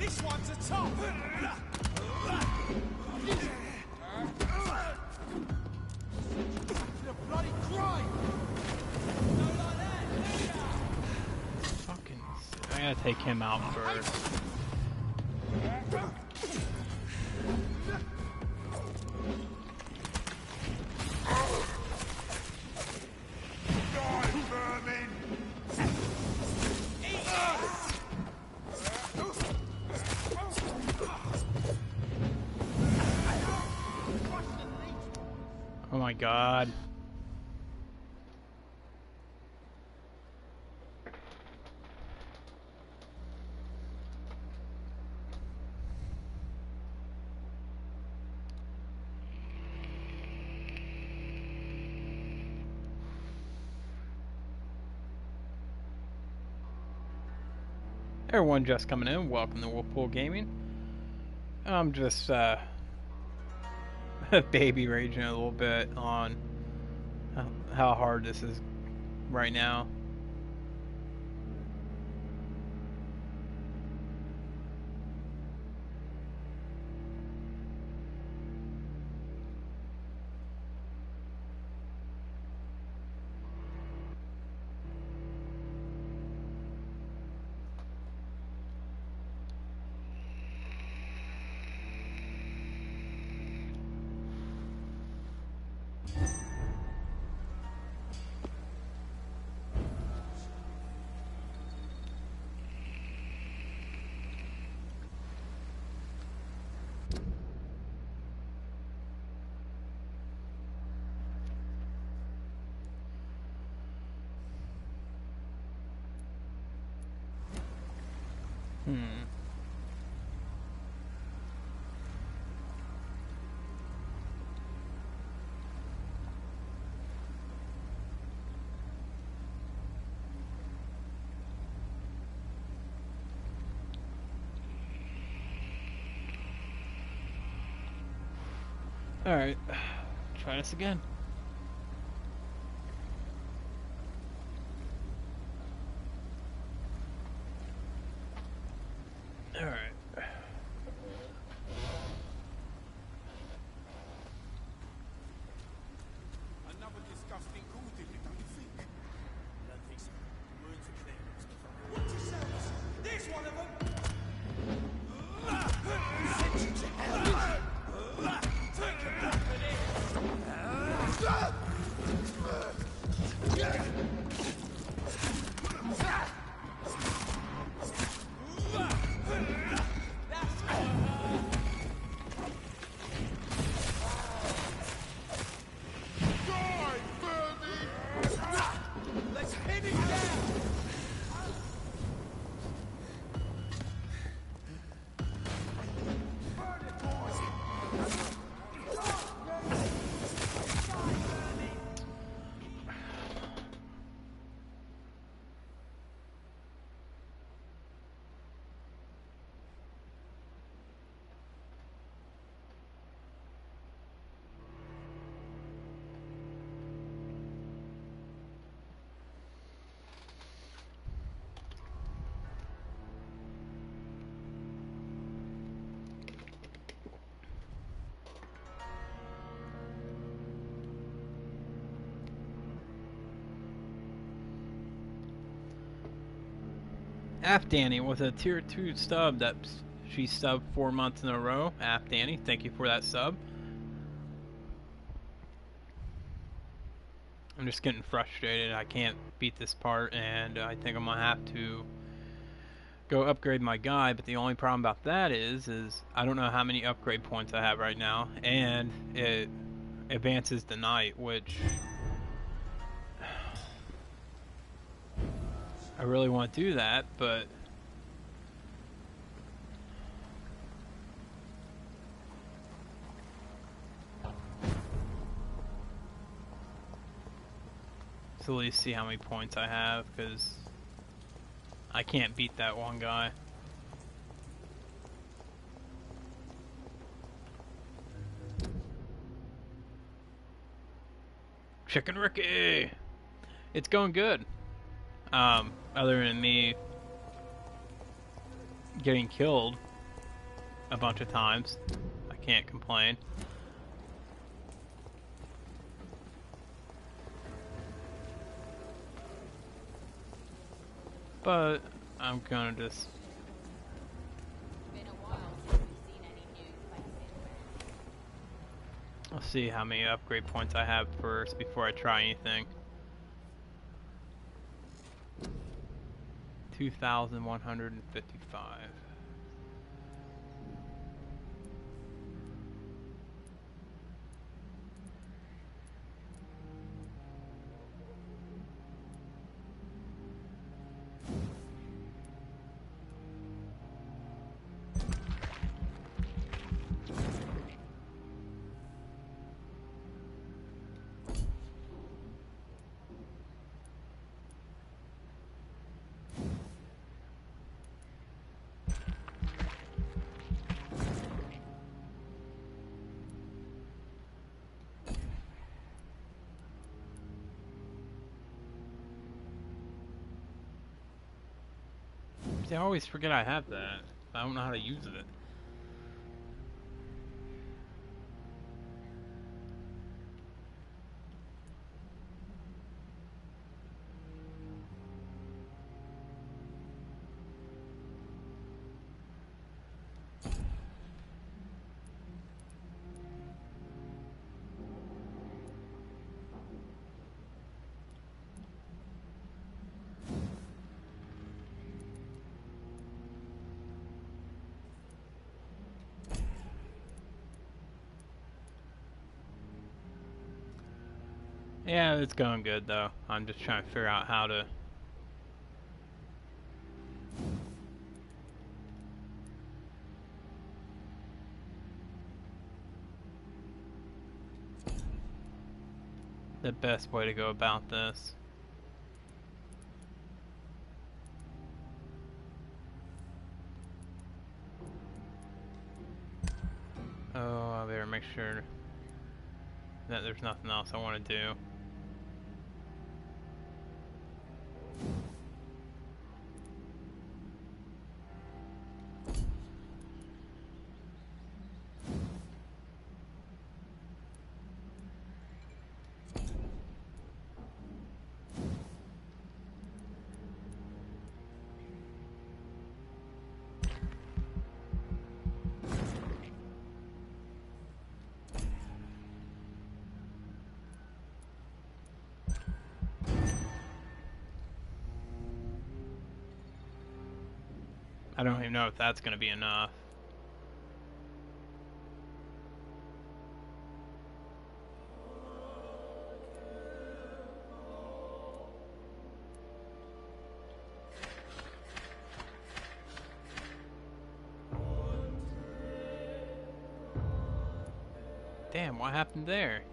This one's a top. The bloody crime. Fucking. I gotta take him out first. Oh my god. Everyone just coming in, welcome to Whirlpool Gaming. I'm just baby raging a little bit on how hard this is right now. Alright, try this again. Alright. Another disgusting ghoul did it, don't you think? I don't think so. Wounds are clear. Watch yourselves! There's one of them! Send you to hell! Take a breath for this! Let's hit him down! Danny with a tier 2 sub that she subbed 4 months in a row. Danny, thank you for that sub. I'm just getting frustrated. I can't beat this part, and I think I'm gonna have to go upgrade my guy. But the only problem about that is I don't know how many upgrade points I have right now, and it advances the night, which I really want to do that, but let's at least see how many points I have, because I can't beat that one guy. Chicken Ricky! It's going good. Other than me getting killed a bunch of times. I can't complain. But I'm gonna just... I'll see how many upgrade points I have first before I try anything. 2,155. See, I always forget I have that. I don't know how to use it. Yeah, it's going good though. I'm just trying to figure out how to... the best way to go about this. Oh, I better make sure that there's nothing else I want to do. I don't even know if that's going to be enough. Damn, what happened there?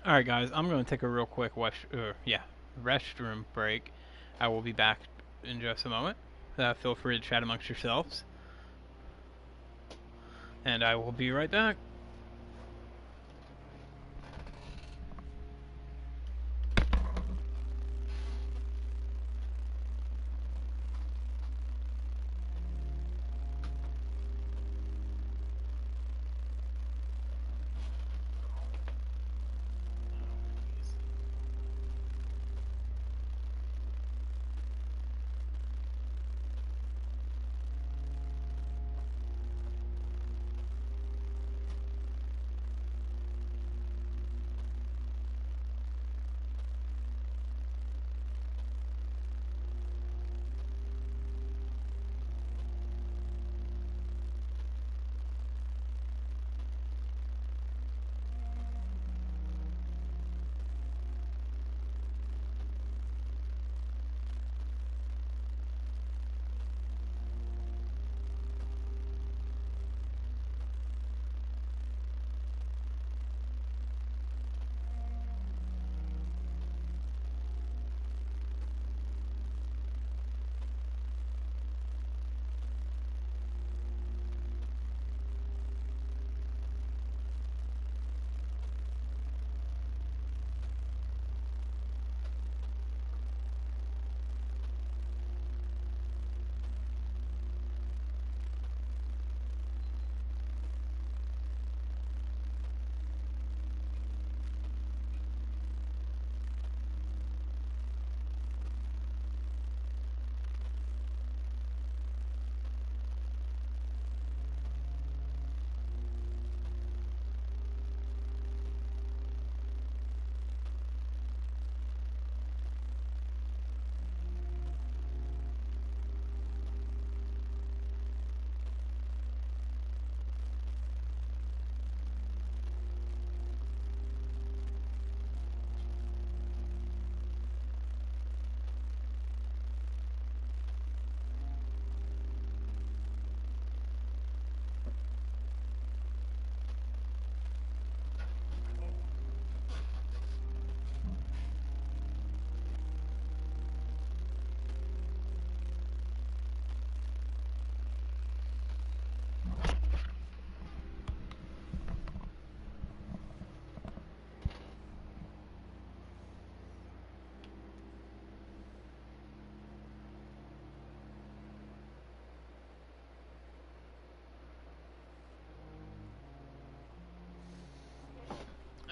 Alright guys, I'm going to take a real quick restroom break. I will be back in just a moment. Feel free to chat amongst yourselves. And I will be right back.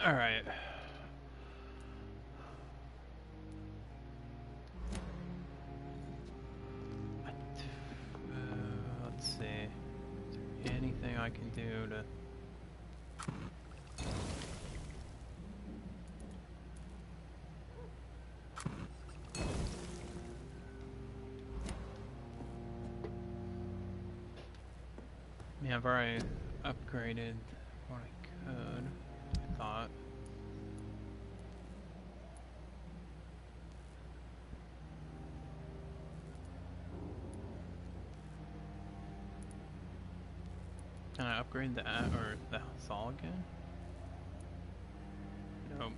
Alright. Let's see. Is there anything I can do to... I mean, I've already upgraded what I could, I thought. Can I upgrade the or the saw again? Nope.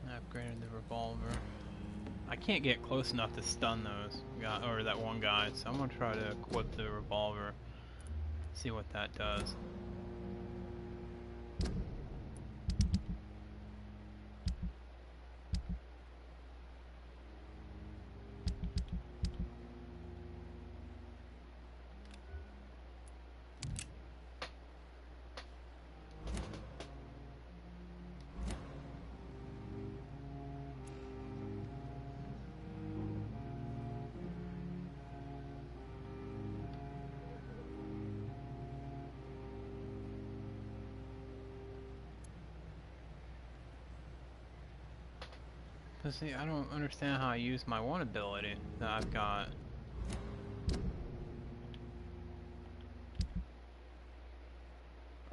I upgraded the revolver. I can't get close enough to stun those guy or that one guy, so I'm gonna try to equip the revolver. See what that does. See, I don't understand how I use my one ability that I've got.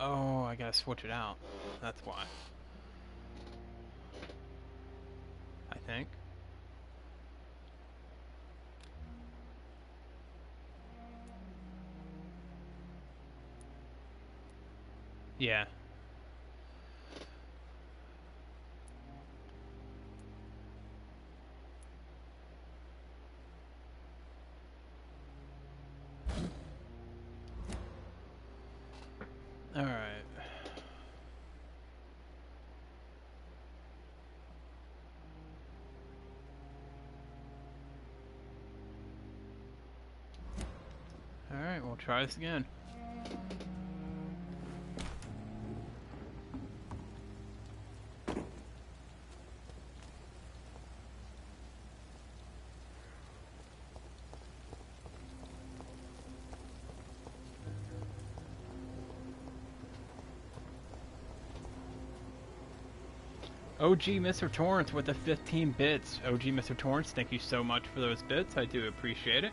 Oh, I gotta switch it out. That's why. I think. Yeah. All right. All right, we'll try this again. OG Mr. Torrance with the 15 bits. OG Mr. Torrance, thank you so much for those bits. I do appreciate it.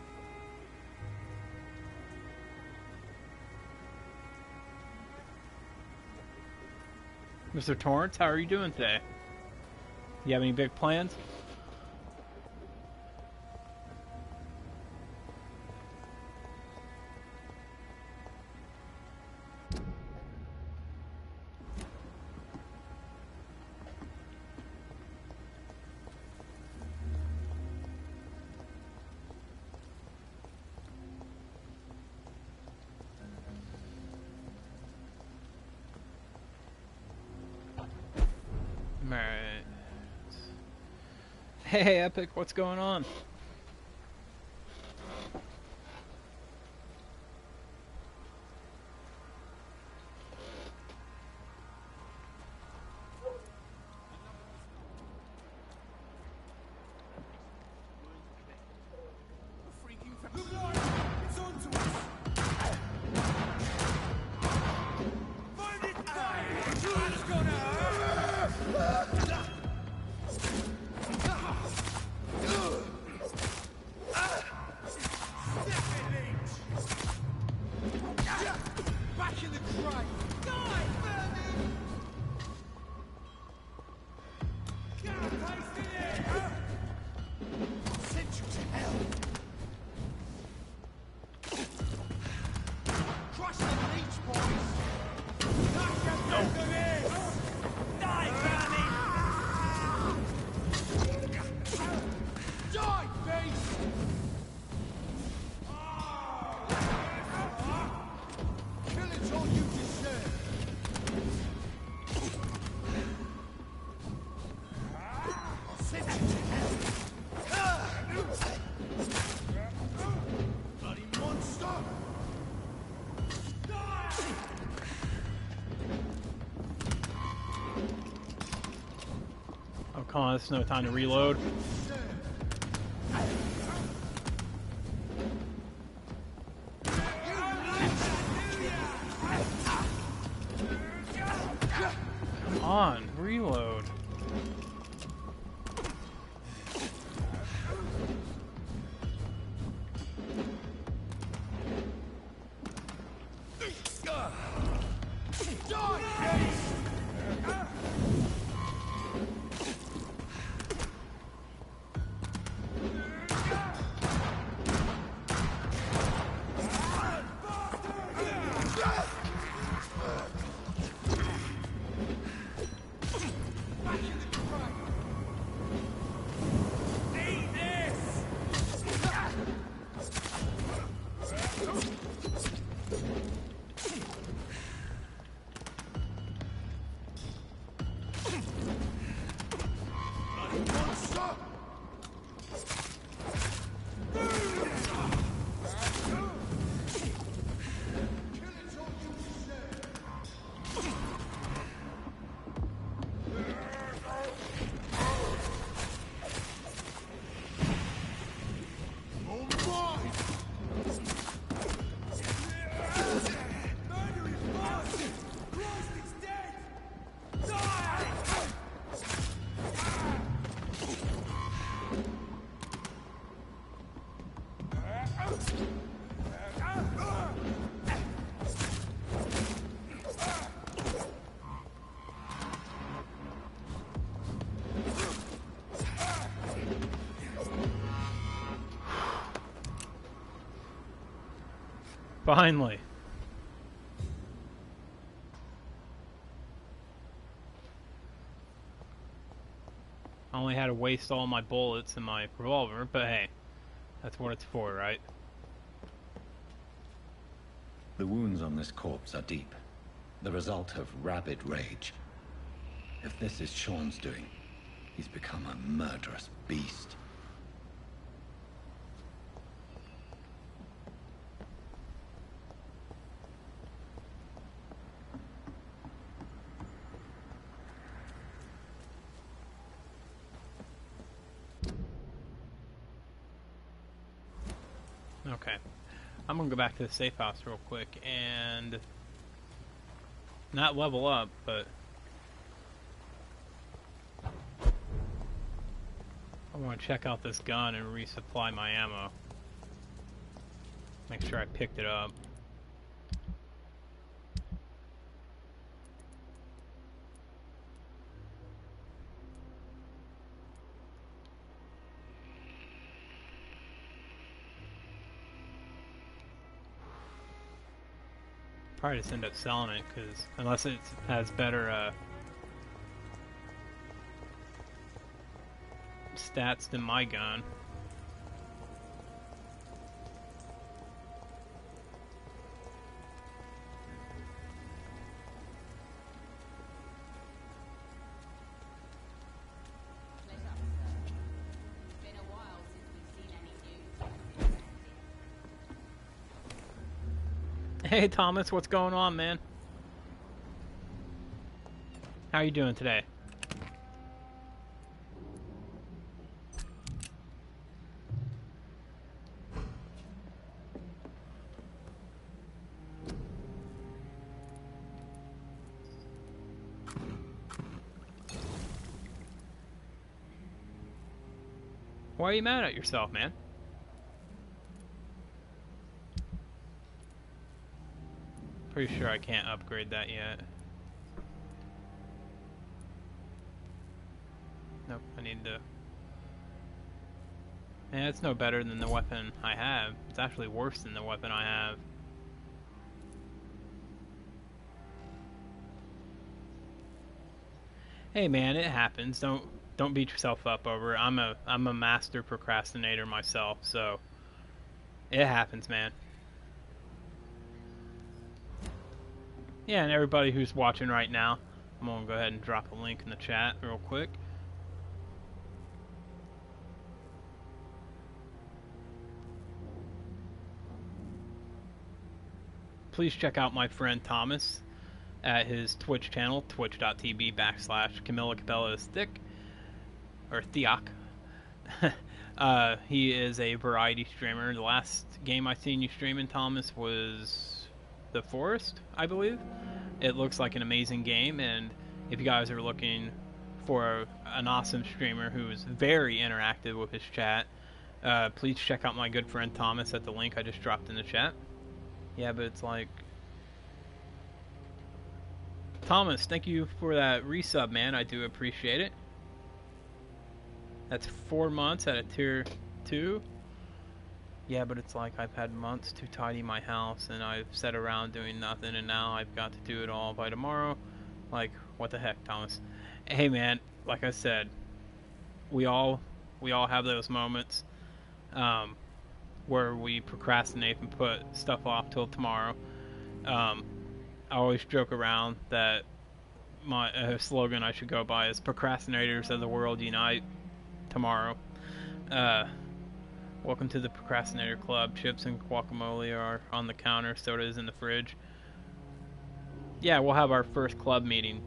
Mr. Torrance, how are you doing today? You have any big plans? Alright. Hey, Epic, what's going on? on, there's no time to reload. Come on, reload. Finally. I only had to waste all my bullets in my revolver, but hey, that's what it's for, right? The wounds on this corpse are deep, the result of rabid rage. If this is Sean's doing, he's become a murderous beast. Okay, I'm gonna go back to the safe house real quick and not level up, but I want to check out this gun and resupply my ammo. Make sure I picked it up. Probably just end up selling it, because unless it has better stats than my gun. Hey Thomas, what's going on, man? How you doing today? Why are you mad at yourself, man? Pretty sure I can't upgrade that yet. Nope, I need to... Man, it's no better than the weapon I have. It's actually worse than the weapon I have. Hey man, it happens. Don't beat yourself up over it. I'm a master procrastinator myself, so it happens, man. Yeah, and everybody who's watching right now, I'm gonna go ahead and drop a link in the chat real quick. Please check out my friend Thomas at his Twitch channel, twitch.tv/CamillaCabelloStick. or Theok. He is a variety streamer. The last game I seen you streaming, Thomas, was The Forest, I believe. It looks like an amazing game, and if you guys are looking for an awesome streamer who is very interactive with his chat, please check out my good friend Thomas at the link I just dropped in the chat. Yeah, but it's like... Thomas, thank you for that resub, man. I do appreciate it. That's 4 months at a tier 2. Yeah, but it's like I've had months to tidy my house, and I've sat around doing nothing, and now I've got to do it all by tomorrow. Like, what the heck, Thomas? Hey, man, like I said, we all have those moments where we procrastinate and put stuff off till tomorrow. I always joke around that my slogan I should go by is "Procrastinators of the world unite." Tomorrow. Welcome to the Procrastinator Club. Chips and guacamole are on the counter, soda is in the fridge. Yeah, we'll have our first club meeting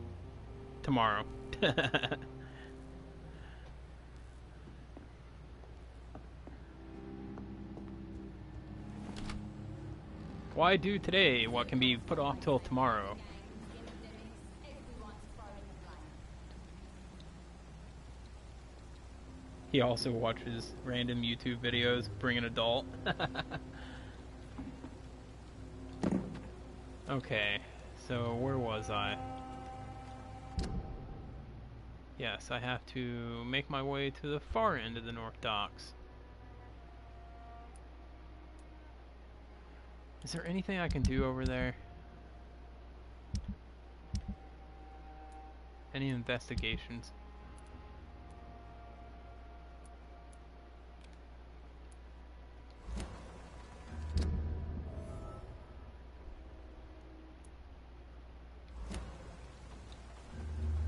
tomorrow. Why do today what can be put off till tomorrow? He also watches random YouTube videos. Bring an adult. Okay, so where was I? Yes, I have to make my way to the far end of the North Docks. Is there anything I can do over there? Any investigations?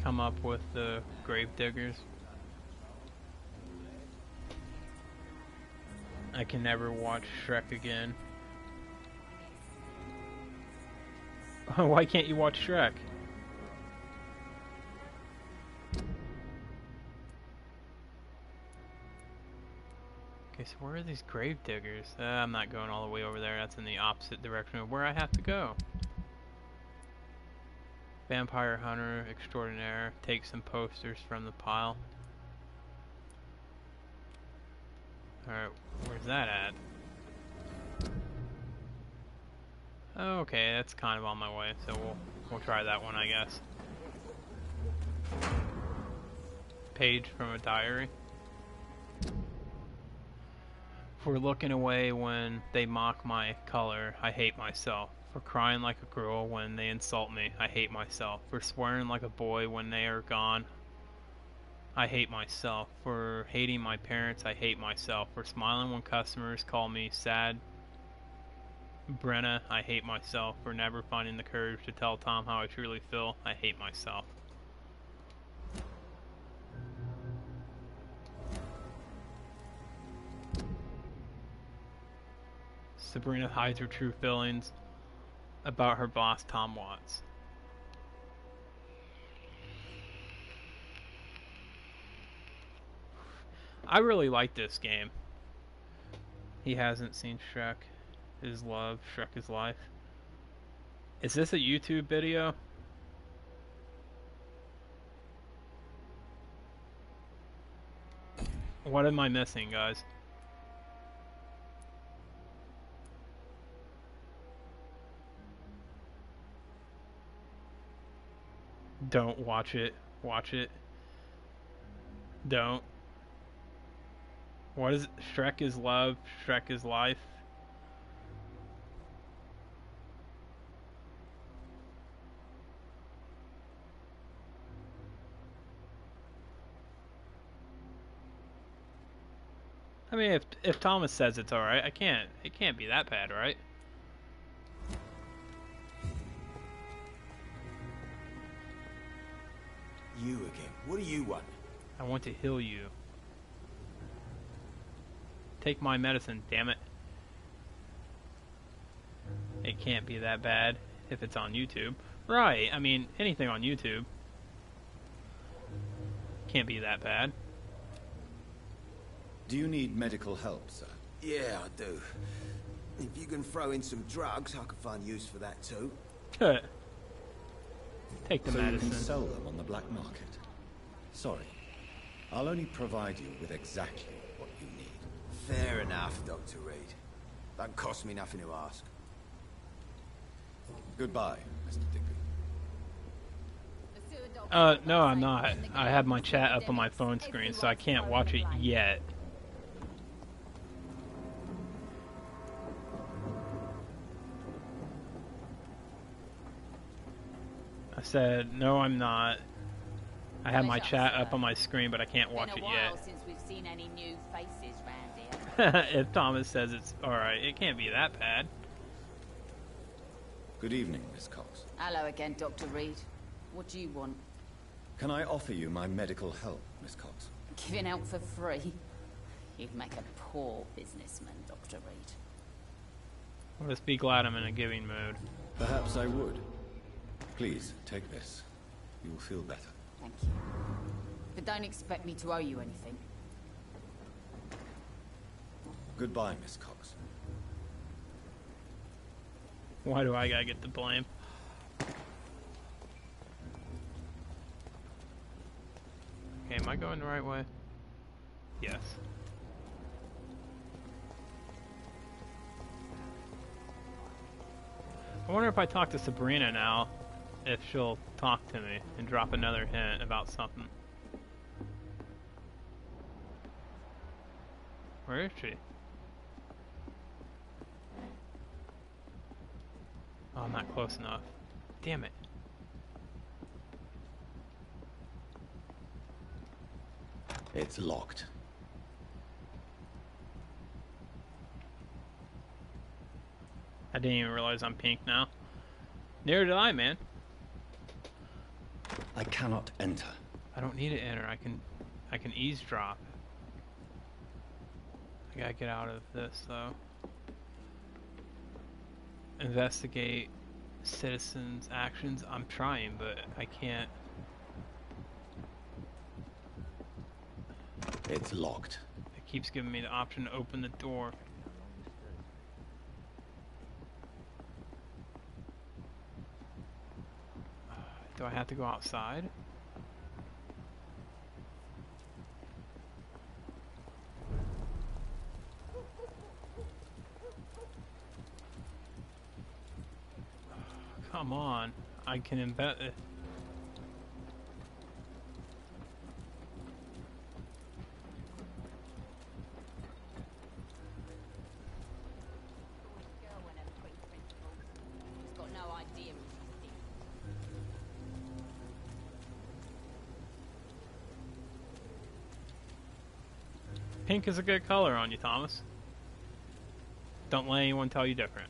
Come up with the grave diggers. I can never watch Shrek again. Why can't you watch Shrek? Okay, so where are these grave diggers? I'm not going all the way over there. That's in the opposite direction of where I have to go. Vampire Hunter Extraordinaire. Take some posters from the pile. Alright, where's that at? Okay, that's kind of on my way, so we'll try that one, I guess. Page from a diary. For looking away when they mock my color, I hate myself. For crying like a girl when they insult me, I hate myself. For swearing like a boy when they are gone, I hate myself. For hating my parents, I hate myself. For smiling when customers call me sad Brenna, I hate myself. For never finding the courage to tell Tom how I truly feel, I hate myself. Sabrina hides her true feelings about her boss, Tom Watts. I really like this game. He hasn't seen Shrek is Love, Shrek is Life. Is this a YouTube video? What am I missing, guys? Don't watch it. Watch it. Don't. What is it? Shrek is Love, Shrek is Life. I mean, if Thomas says it's alright, it can't be that bad, right? You again. What do you want? I want to heal you. Take my medicine, damn it. It can't be that bad if it's on YouTube. Right, I mean, anything on YouTube can't be that bad. Do you need medical help, sir? Yeah, I do. If you can throw in some drugs, I can find use for that too. Take the so medicine. You can sell them on the black market. Sorry. I'll only provide you with exactly what you need. Fair enough, Dr. Reid. Don't cost me nothing to ask. Goodbye, Mr. Digby. No, I'm not. I have my chat up on my phone screen, so I can't watch it yet. I said, no, I'm not. I have my chat up on my screen, but I can't watch it yet. Since we've seen any new faces round here. If Thomas says it's alright, it can't be that bad. Good evening, Miss Cox. Hello again, Dr. Reid. What do you want? Can I offer you my medical help, Miss Cox? Giving out for free? You'd make a poor businessman, Dr. Reid. Well, let's be glad I'm in a giving mood. Perhaps I would. Please, take this. You will feel better. Thank you. But don't expect me to owe you anything. Goodbye, Miss Cox. Why do I gotta get the blame? Okay, am I going the right way? Yes. I wonder if I talk to Sabrina now, if she'll talk to me and drop another hint about something. Where is she? Oh, I'm not close enough. Damn it. It's locked. I didn't even realize I'm pink now. Neither did I, man. I cannot enter. I don't need to enter. I can eavesdrop. I gotta get out of this though. Investigate citizens' actions. I'm trying, but I can't. It's locked. It keeps giving me the option to open the door. Do I have to go outside? Come on, I can embed it. She's got no idea what she's thinking. Pink is a good color on you, Thomas. Don't let anyone tell you different.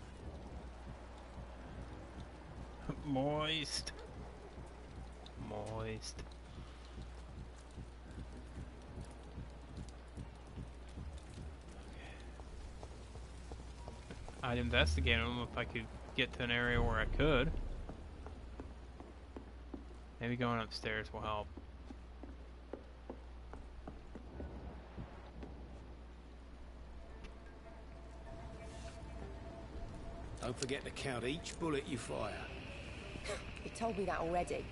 Moist. Moist. I'd investigate them if I could get to an area where I could. Maybe going upstairs will help. Don't forget to count each bullet you fire. You told me that already.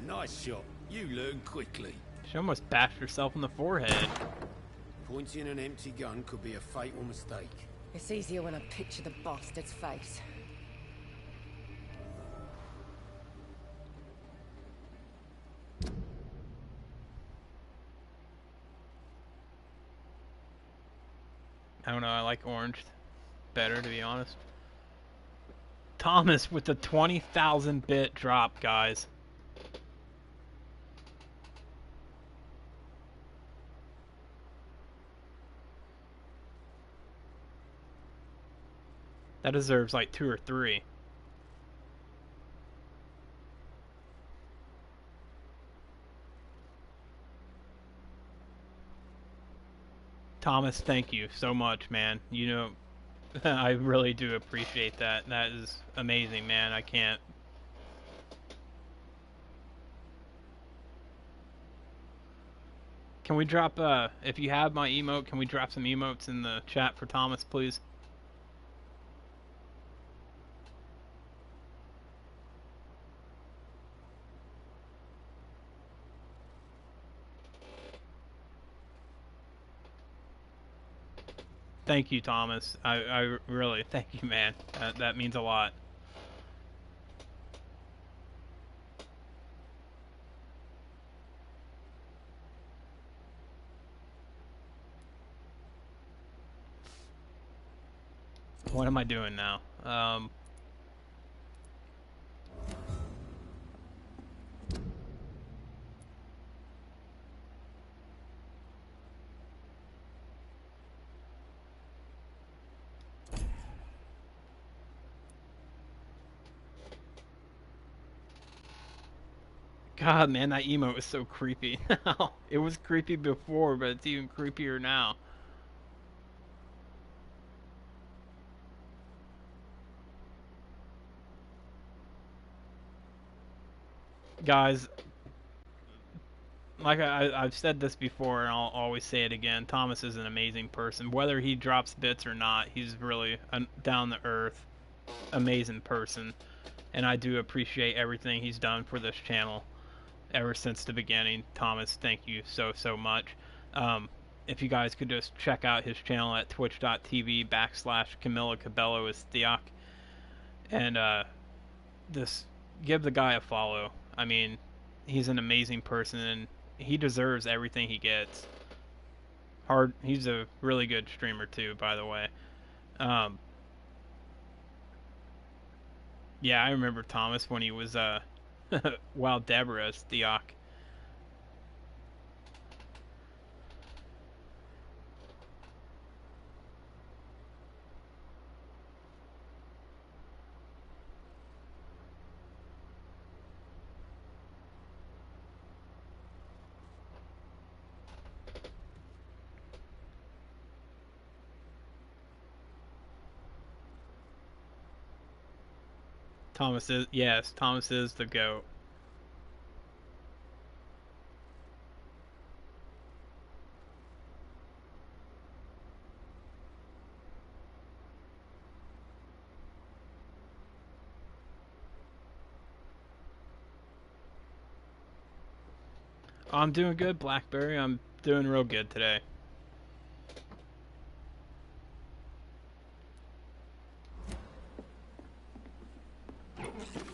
Nice shot. You learn quickly. She almost bashed herself in the forehead. Pointing an empty gun could be a fatal mistake. It's easier when I picture the bastard's face. I don't know, I like orange better, to be honest. Thomas with the 20,000 bit drop, guys. That deserves like 2 or 3. Thomas, thank you so much, man. You know, I really do appreciate that. That is amazing, man. I can't. Can we drop, if you have my emote, can we drop some emotes in the chat for Thomas, please? Thank you, Thomas. I really, thank you, man. That means a lot. What am I doing now? God, man, that emote is so creepy. It was creepy before, but it's even creepier now. Guys, like I've said this before, and I'll always say it again, Thomas is an amazing person. Whether he drops bits or not, he's really a down-to-earth, amazing person. And I do appreciate everything he's done for this channel ever since the beginning. Thomas, thank you so much. If you guys could just check out his channel at twitch.tv/Camilla Cabello is Theoc, and just give the guy a follow. I mean, he's an amazing person, and he deserves everything he gets. He's a really good streamer too, by the way. Yeah, I remember Thomas when he was Wild Deborah as Theoc. Thomas is, yes, Thomas is the GOAT. I'm doing good, Blackberry. I'm doing real good today.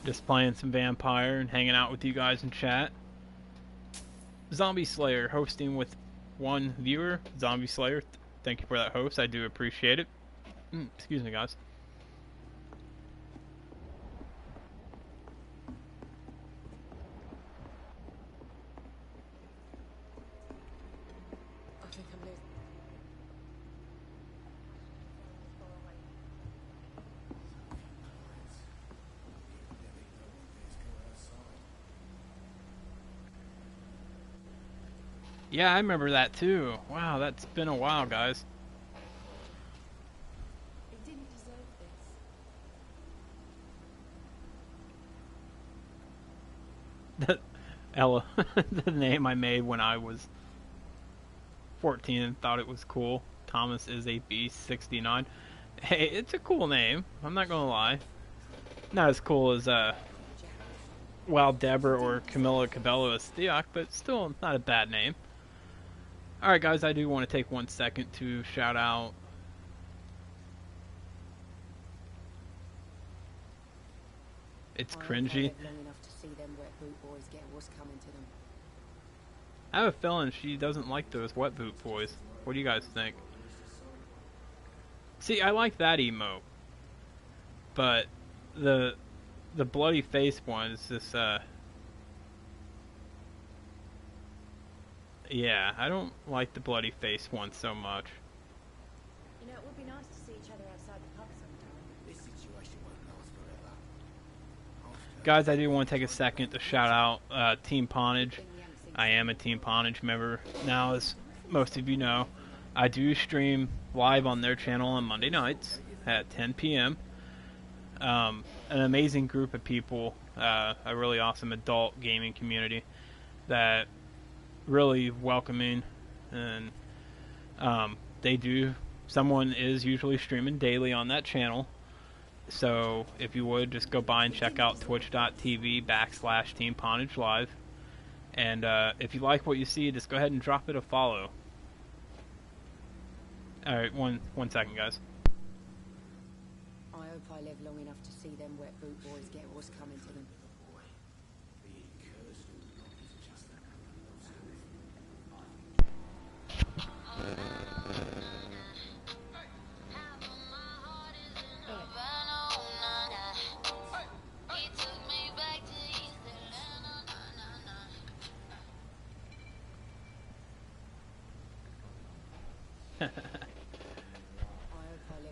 Just playing some Vampire and hanging out with you guys in chat. Zombie Slayer hosting with one viewer. Zombie Slayer, thank you for that host. I do appreciate it. Excuse me, guys. Yeah, I remember that too. Wow, that's been a while, guys. He didn't deserve this. Ella, the name I made when I was 14 and thought it was cool. Thomas is a beast 69. Hey, it's a cool name. I'm not gonna lie. Not as cool as Wild Deborah or Camilla Cabello as Theoc, but still not a bad name. Alright guys, I do want to take 1 second to shout out It's cringy. I have a feeling she doesn't like those wet boot boys. What do you guys think? See, I like that emote, but the bloody face one is just yeah, I don't like the bloody face one so much. You know, it would be nice to see each other outside the pub sometime. This situation won't last forever. Guys, I do want to take a second to shout out Team Ponage. I am a Team Ponage member now, as most of you know. I do stream live on their channel on Monday nights at 10 p.m. An amazing group of people, a really awesome adult gaming community that really welcoming, and they do. Someone is usually streaming daily on that channel. So if you would, just go by and check out twitch.tv/Team Ponage Live. And if you like what you see, just go ahead and drop it a follow. Alright, one second, guys. I hope I live long enough to see them wet boot boys get what's coming to them.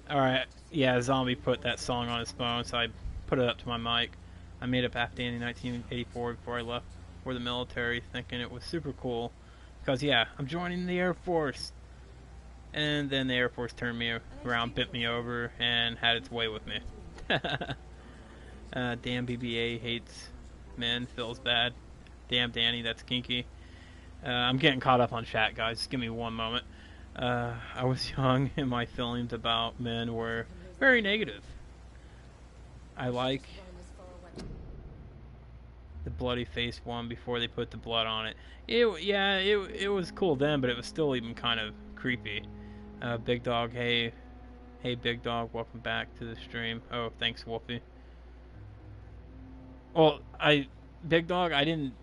Alright, yeah, Zombie put that song on his phone, so I put it up to my mic. I made up Afghani in 1984 before I left for the military, thinking it was super cool. Because, yeah, I'm joining the Air Force. And then the Air Force turned me around, bit me over, and had its way with me. Damn BBA hates men, feels bad. Damn Danny, that's kinky. I'm getting caught up on chat, guys. Just give me one moment. I was young and my feelings about men were very negative. I like the bloody face one before they put the blood on it. It was cool then, but it was still even kind of creepy. Big Dog, hey Big Dog, welcome back to the stream. Oh, thanks Wolfie. Well, Big Dog, I didn't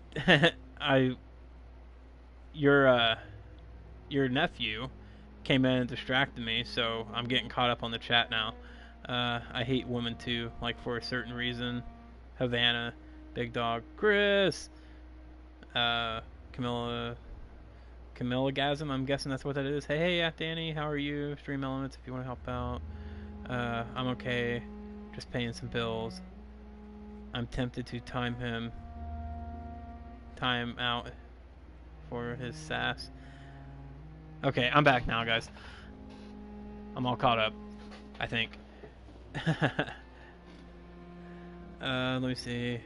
your nephew came in and distracted me, so I'm getting caught up on the chat now. I hate women too, like for a certain reason. Havana, Big Dog, Chris, Camilla Gasm, I'm guessing that's what that is. Hey, Danny, how are you? Stream Elements if you want to help out. I'm okay, just paying some bills. I'm tempted to time out for his sass. Okay, I'm back now, guys. I'm all caught up, I think. Let me see.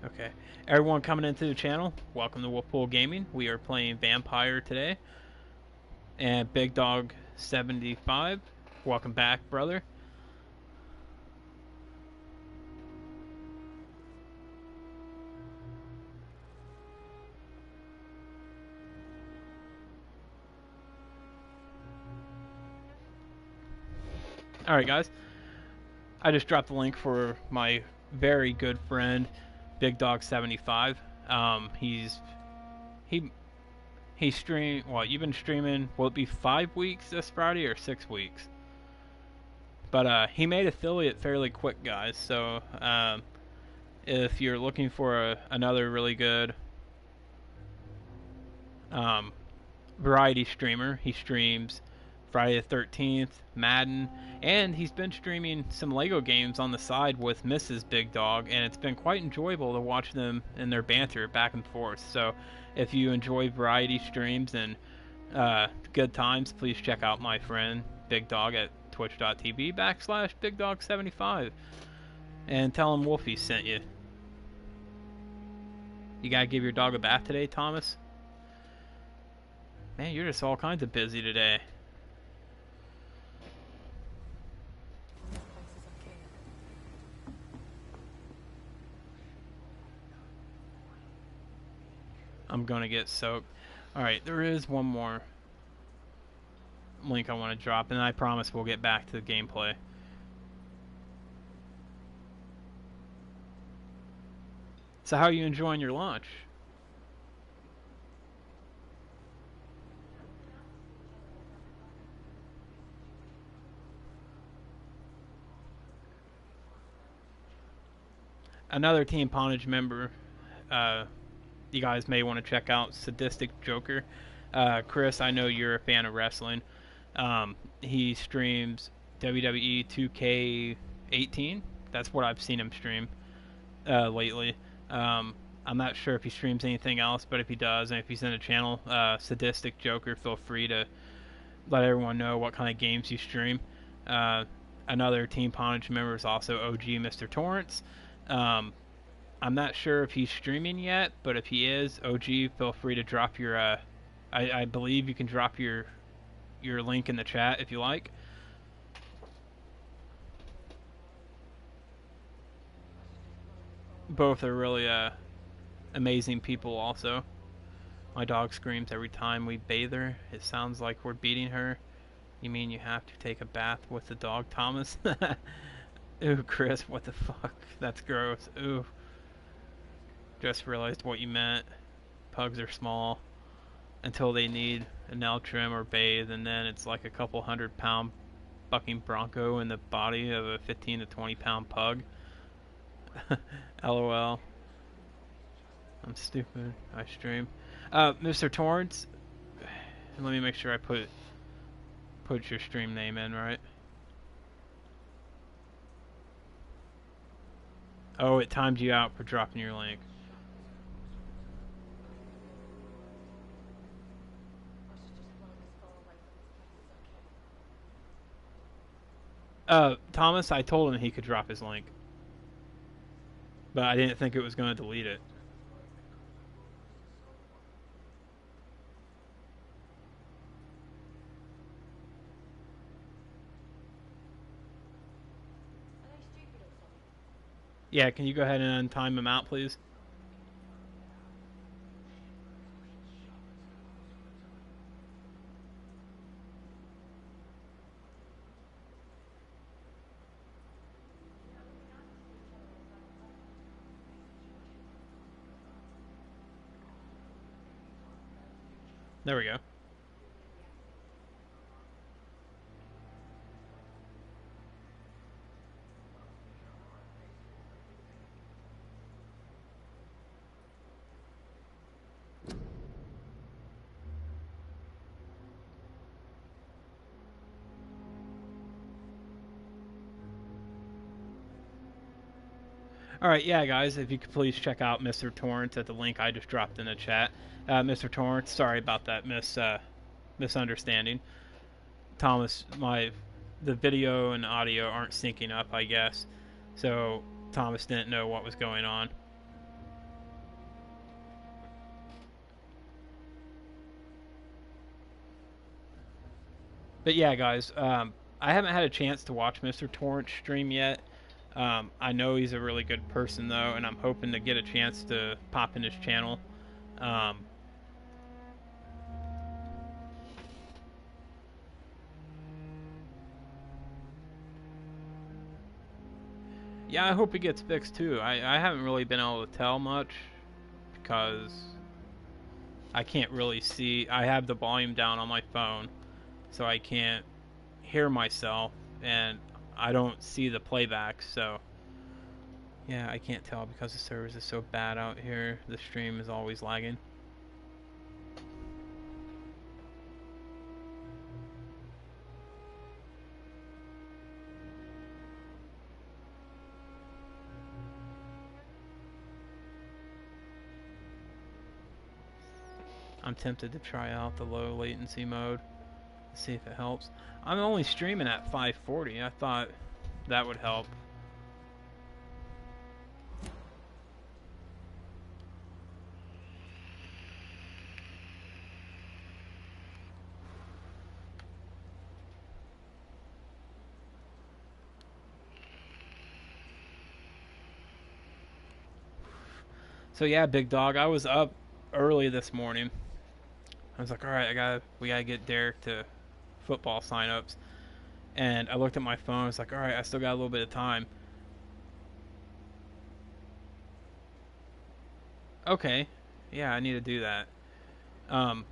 Okay, everyone coming into the channel, welcome to Wolfpool Gaming. We are playing Vampire today. And Big Dog 75, welcome back, brother. Alright guys, I just dropped the link for my very good friend Big Dog 75. He's streamed, well, you've been streaming, will it be 5 weeks this Friday or 6 weeks? But he made affiliate fairly quick, guys, so if you're looking for another really good variety streamer, he streams Friday the 13th, Madden, and he's been streaming some Lego games on the side with Mrs. Big Dog, and it's been quite enjoyable to watch them and their banter back and forth. So if you enjoy variety streams and good times, please check out my friend Big Dog at twitch.tv/BigDog75 and tell him Wolfie sent you. You gotta give your dog a bath today, Thomas? Man, you're just all kinds of busy today. I'm gonna get soaked. Alright, there is one more link I want to drop, and I promise we'll get back to the gameplay. So how are you enjoying your lunch? Another Team Ponage member, you guys may want to check out Sadistic Joker. Chris, I know you're a fan of wrestling. He streams WWE 2K18. That's what I've seen him stream lately. I'm not sure if he streams anything else, but if he does, and if he's in a channel, Sadistic Joker, feel free to let everyone know what kind of games you stream. Another Team Ponage member is also OG Mr. Torrance. I'm not sure if he's streaming yet, but if he is, OG, feel free to drop your, I believe you can drop your link in the chat if you like. Both are really, amazing people also. My dog screams every time we bathe her. It sounds like we're beating her. You mean you have to take a bath with the dog, Thomas? Ooh, Chris, what the fuck? That's gross. Ooh. Just realized what you meant. Pugs are small until they need a nail trim or bathe, and then it's like a couple 100-pound bucking bronco in the body of a 15 to 20-pound pug. LOL. I'm stupid. I stream. Mr. Torrance, let me make sure I put your stream name in right. Oh, it timed you out for dropping your link. Thomas, I told him he could drop his link, but I didn't think it was going to delete it. Yeah, can you go ahead and time him out, please? There we go. Alright, yeah, guys, if you could please check out Mr. Torrance at the link I just dropped in the chat. Mr. Torrance, sorry about that misunderstanding. Thomas, the video and audio aren't syncing up, I guess. So, Thomas didn't know what was going on. But yeah, guys, I haven't had a chance to watch Mr. Torrance stream yet. I know he's a really good person, though, and I'm hoping to get a chance to pop in his channel. Yeah, I hope it gets fixed, too. I haven't really been able to tell much because I can't really see. I have the volume down on my phone, so I can't hear myself, and I don't see the playback, so yeah, I can't tell because the service is so bad out here. The stream is always lagging. I'm tempted to try out the low latency mode, see if it helps. I'm only streaming at 540. I thought that would help. So yeah, big dog, I was up early this morning. I was like, all right, we gotta get Derek to football signups, and I looked at my phone. I was like, all right, I still got a little bit of time. Okay, yeah, I need to do that. And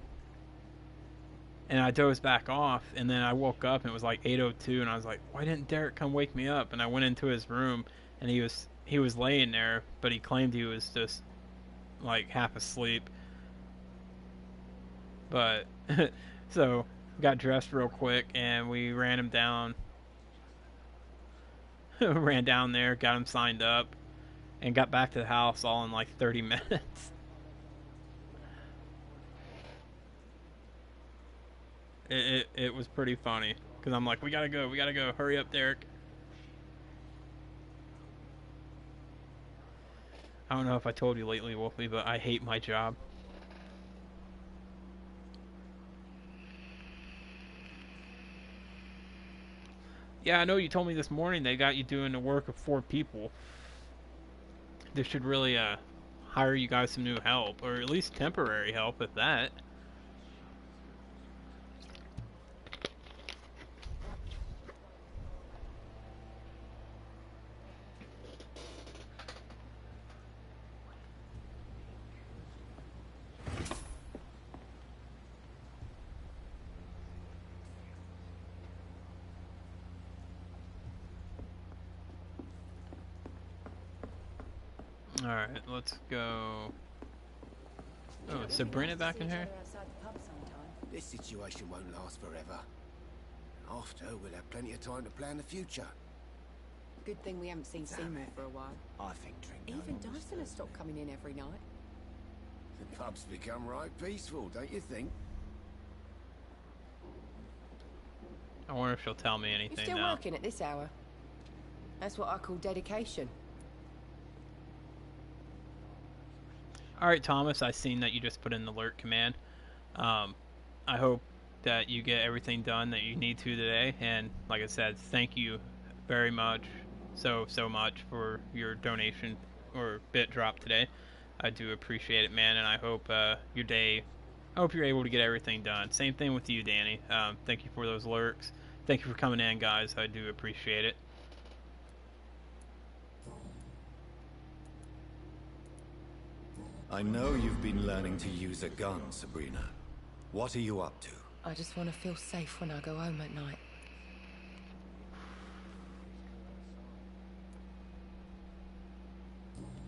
I dozed back off, and then I woke up and it was like 8:02, and I was like, why didn't Derek come wake me up? And I went into his room, and he was laying there, but he claimed he was just like half asleep. But so got dressed real quick, and we ran him down. Ran down there, got him signed up, and got back to the house all in like 30 minutes. It was pretty funny, because I'm like, we gotta go, hurry up, Derek. I don't know if I told you lately, Wolfie, but I hate my job. Yeah, I know you told me this morning they got you doing the work of 4 people. They should really hire you guys some new help, or at least temporary help, if that. Alright, let's go. Oh, is Sabrina back in here? This situation won't last forever. After, we'll have plenty of time to plan the future. Good thing we haven't seen Seymour for a while. I think drink. Even Dyson has stopped coming in every night. The pub's become right peaceful, don't you think? I wonder if she'll tell me anything You're still now. working at this hour. That's what I call dedication. Alright, Thomas, I seen that you just put in the alert command. I hope that you get everything done that you need to today, and like I said, thank you very much, so much for your donation or bit drop today. I do appreciate it, man, and I hope your day, I hope you're able to get everything done. Same thing with you, Danny. Thank you for those lurks. Thank you for coming in, guys. I do appreciate it. I know you've been learning to use a gun, Sabrina. What are you up to? I just want to feel safe when I go home at night.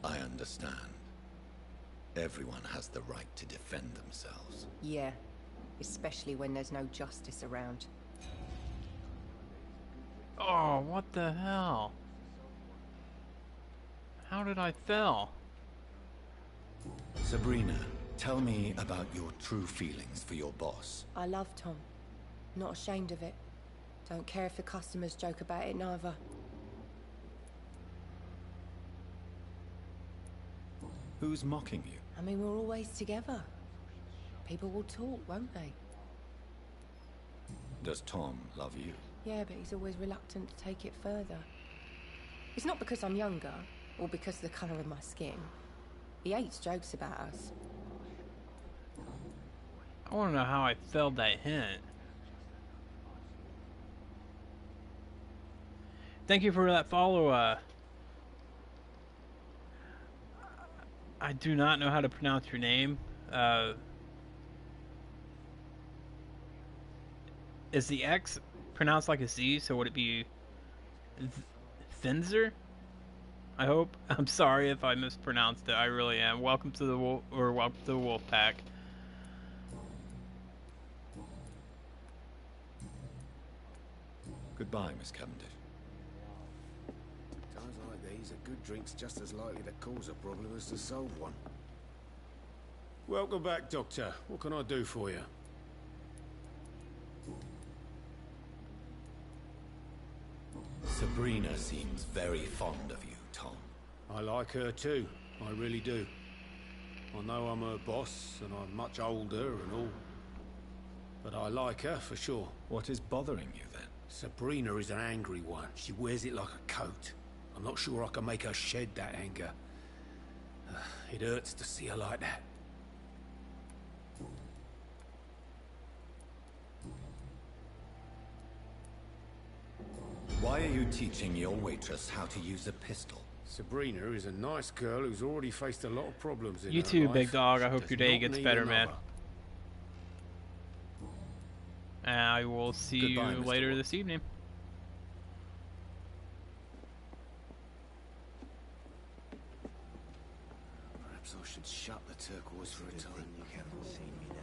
I understand. Everyone has the right to defend themselves. Yeah, especially when there's no justice around. Oh, what the hell? How did I fail? Sabrina, tell me about your true feelings for your boss. I love Tom. Not ashamed of it. Don't care if the customers joke about it neither. Who's mocking you? I mean, we're always together. People will talk, won't they? Does Tom love you? Yeah, but he's always reluctant to take it further. It's not because I'm younger, or because of the colour of my skin. He hates jokes about us. I want to know how I failed that hint. Thank you for that follow. I do not know how to pronounce your name. Is the X pronounced like a Z? So would it be Thinzer? I hope. I'm sorry if I mispronounced it. I really am. Welcome to the welcome to the Wolf Pack. Goodbye, Miss Cavendish. Times like these, a good drink's just as likely to cause a problem as to solve one. Welcome back, Doctor. What can I do for you? Sabrina seems very fond of you, Tom. I like her too. I really do. I know I'm her boss, and I'm much older and all. But I like her, for sure. What is bothering you, then? Sabrina is an angry one. She wears it like a coat. I'm not sure I can make her shed that anger. It hurts to see her like that. Why are you teaching your waitress how to use a pistol? Sabrina is a nice girl who's already faced a lot of problems in You her too, life. big dog. I She hope does your day not gets need better, man. another. And I will see Goodbye, you Mr. later Wolf. this evening. Perhaps I should shut the turquoise for a time. You haven't seen me now.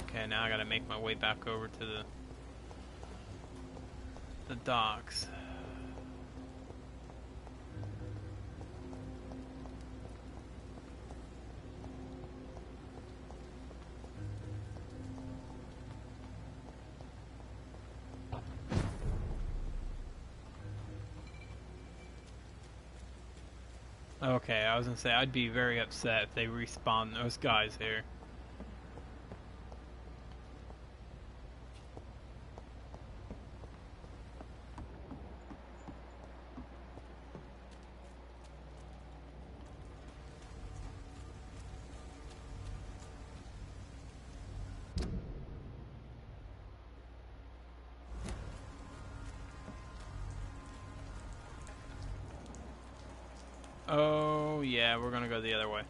Okay, now I gotta make my way back over to the docks. Okay, I was gonna say, I'd be very upset if they respawn those guys here. Oh, yeah, we're gonna go the other way.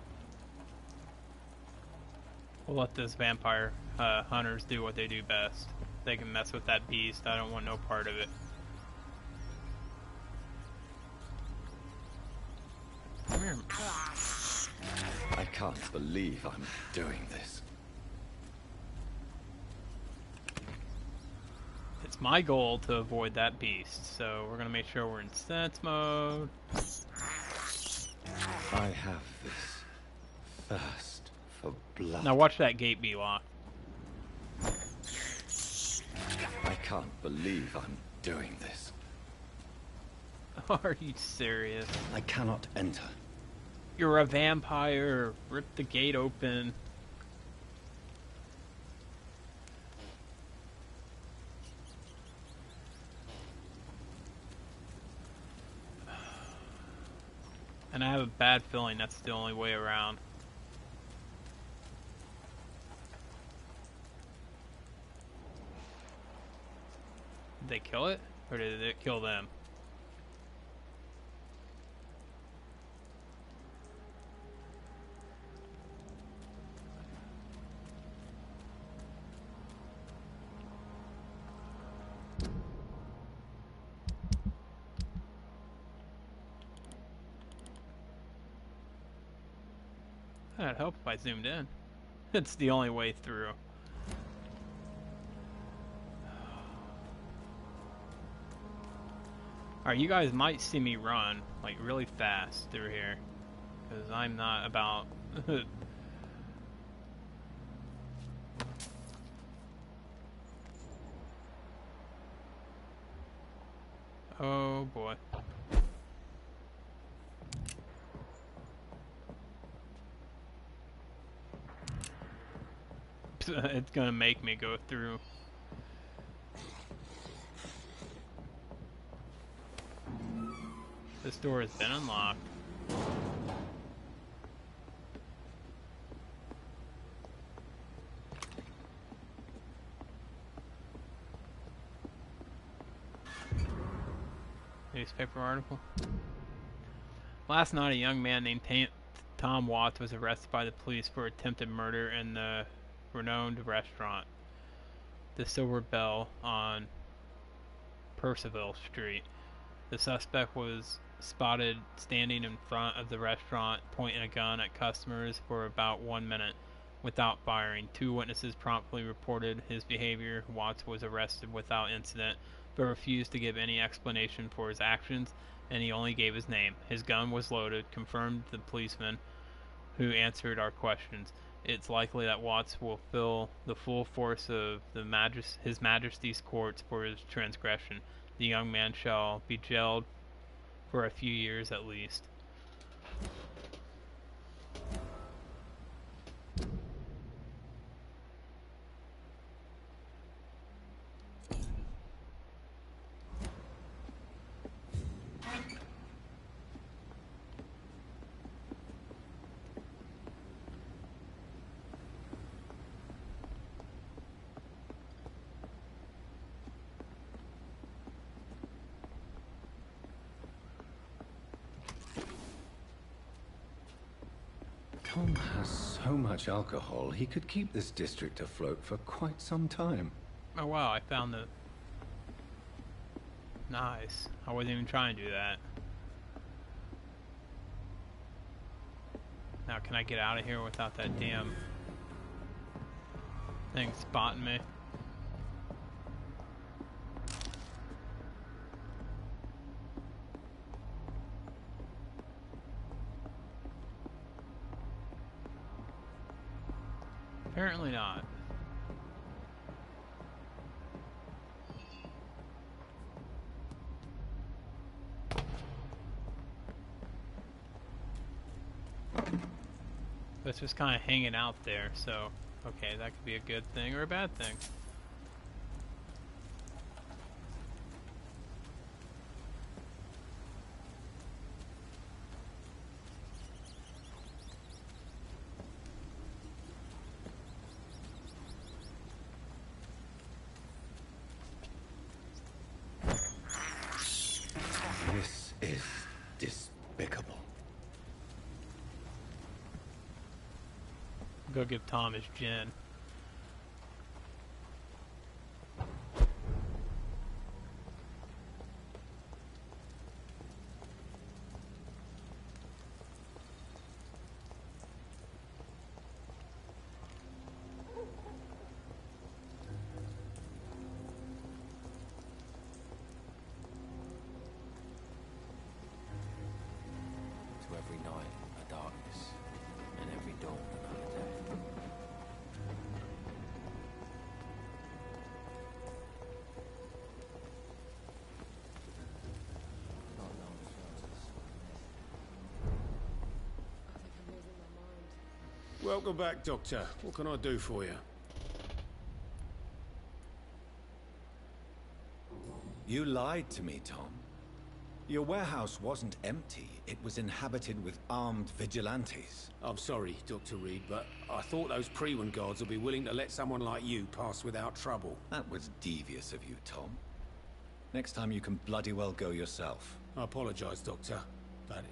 We'll let those vampire hunters do what they do best. They can mess with that beast. I don't want no part of it. Come here. I can't believe I'm doing this. It's my goal to avoid that beast, so we're gonna make sure we're in sense mode. I have this thirst for blood. Now watch that gate be locked. I can't believe I'm doing this. Are you serious? I cannot enter. You're a vampire. Rip the gate open. And I have a bad feeling that's the only way around. Did they kill it? Or did it kill them? That'd help if I zoomed in. It's the only way through. Alright, you guys might see me run, like, really fast through here. Because I'm not about... Oh boy. It's gonna make me go through. This door has been unlocked. Newspaper article. Last night, a young man named Tom Watts was arrested by the police for attempted murder in the renowned restaurant, the Silver Bell, on Percival Street. The suspect was spotted standing in front of the restaurant, pointing a gun at customers for about 1 minute without firing. 2 witnesses promptly reported his behavior. Watts was arrested without incident, but refused to give any explanation for his actions, and he only gave his name. His gun was loaded, confirmed the policeman who answered our questions. It's likely that Watts will feel the full force of His Majesty's courts for his transgression. The young man shall be jailed for a few years at least. Tom has so much alcohol, he could keep this district afloat for quite some time. Oh wow, I found the... Nice. I wasn't even trying to do that. Now can I get out of here without that damn thing spotting me? Apparently not. But it's just kind of hanging out there, so okay, that could be a good thing or a bad thing. This is despicable. Go give Tom his gin. To every night a darkness, and every dawn another day. Not long as Francis. I think I'm losing my mind. Welcome back, Doctor. What can I do for you? You lied to me, Tom. Your warehouse wasn't empty. It was inhabited with armed vigilantes. I'm sorry, Dr. Reid, but I thought those Pre-One guards would be willing to let someone like you pass without trouble. That was devious of you, Tom. Next time you can bloody well go yourself. I apologize, Doctor, but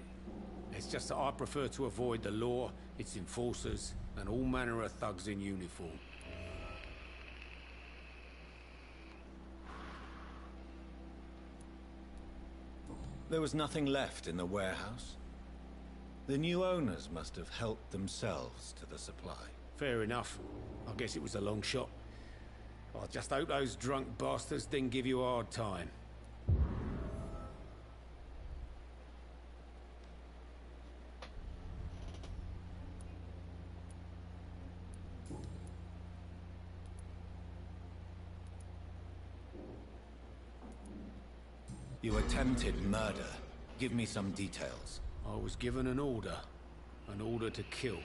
it's just that I prefer to avoid the law, its enforcers, and all manner of thugs in uniform. There was nothing left in the warehouse. The new owners must have helped themselves to the supply. Fair enough. I guess it was a long shot. I just hope those drunk bastards didn't give you a hard time. You attempted murder. Give me some details. I was given an order to kill.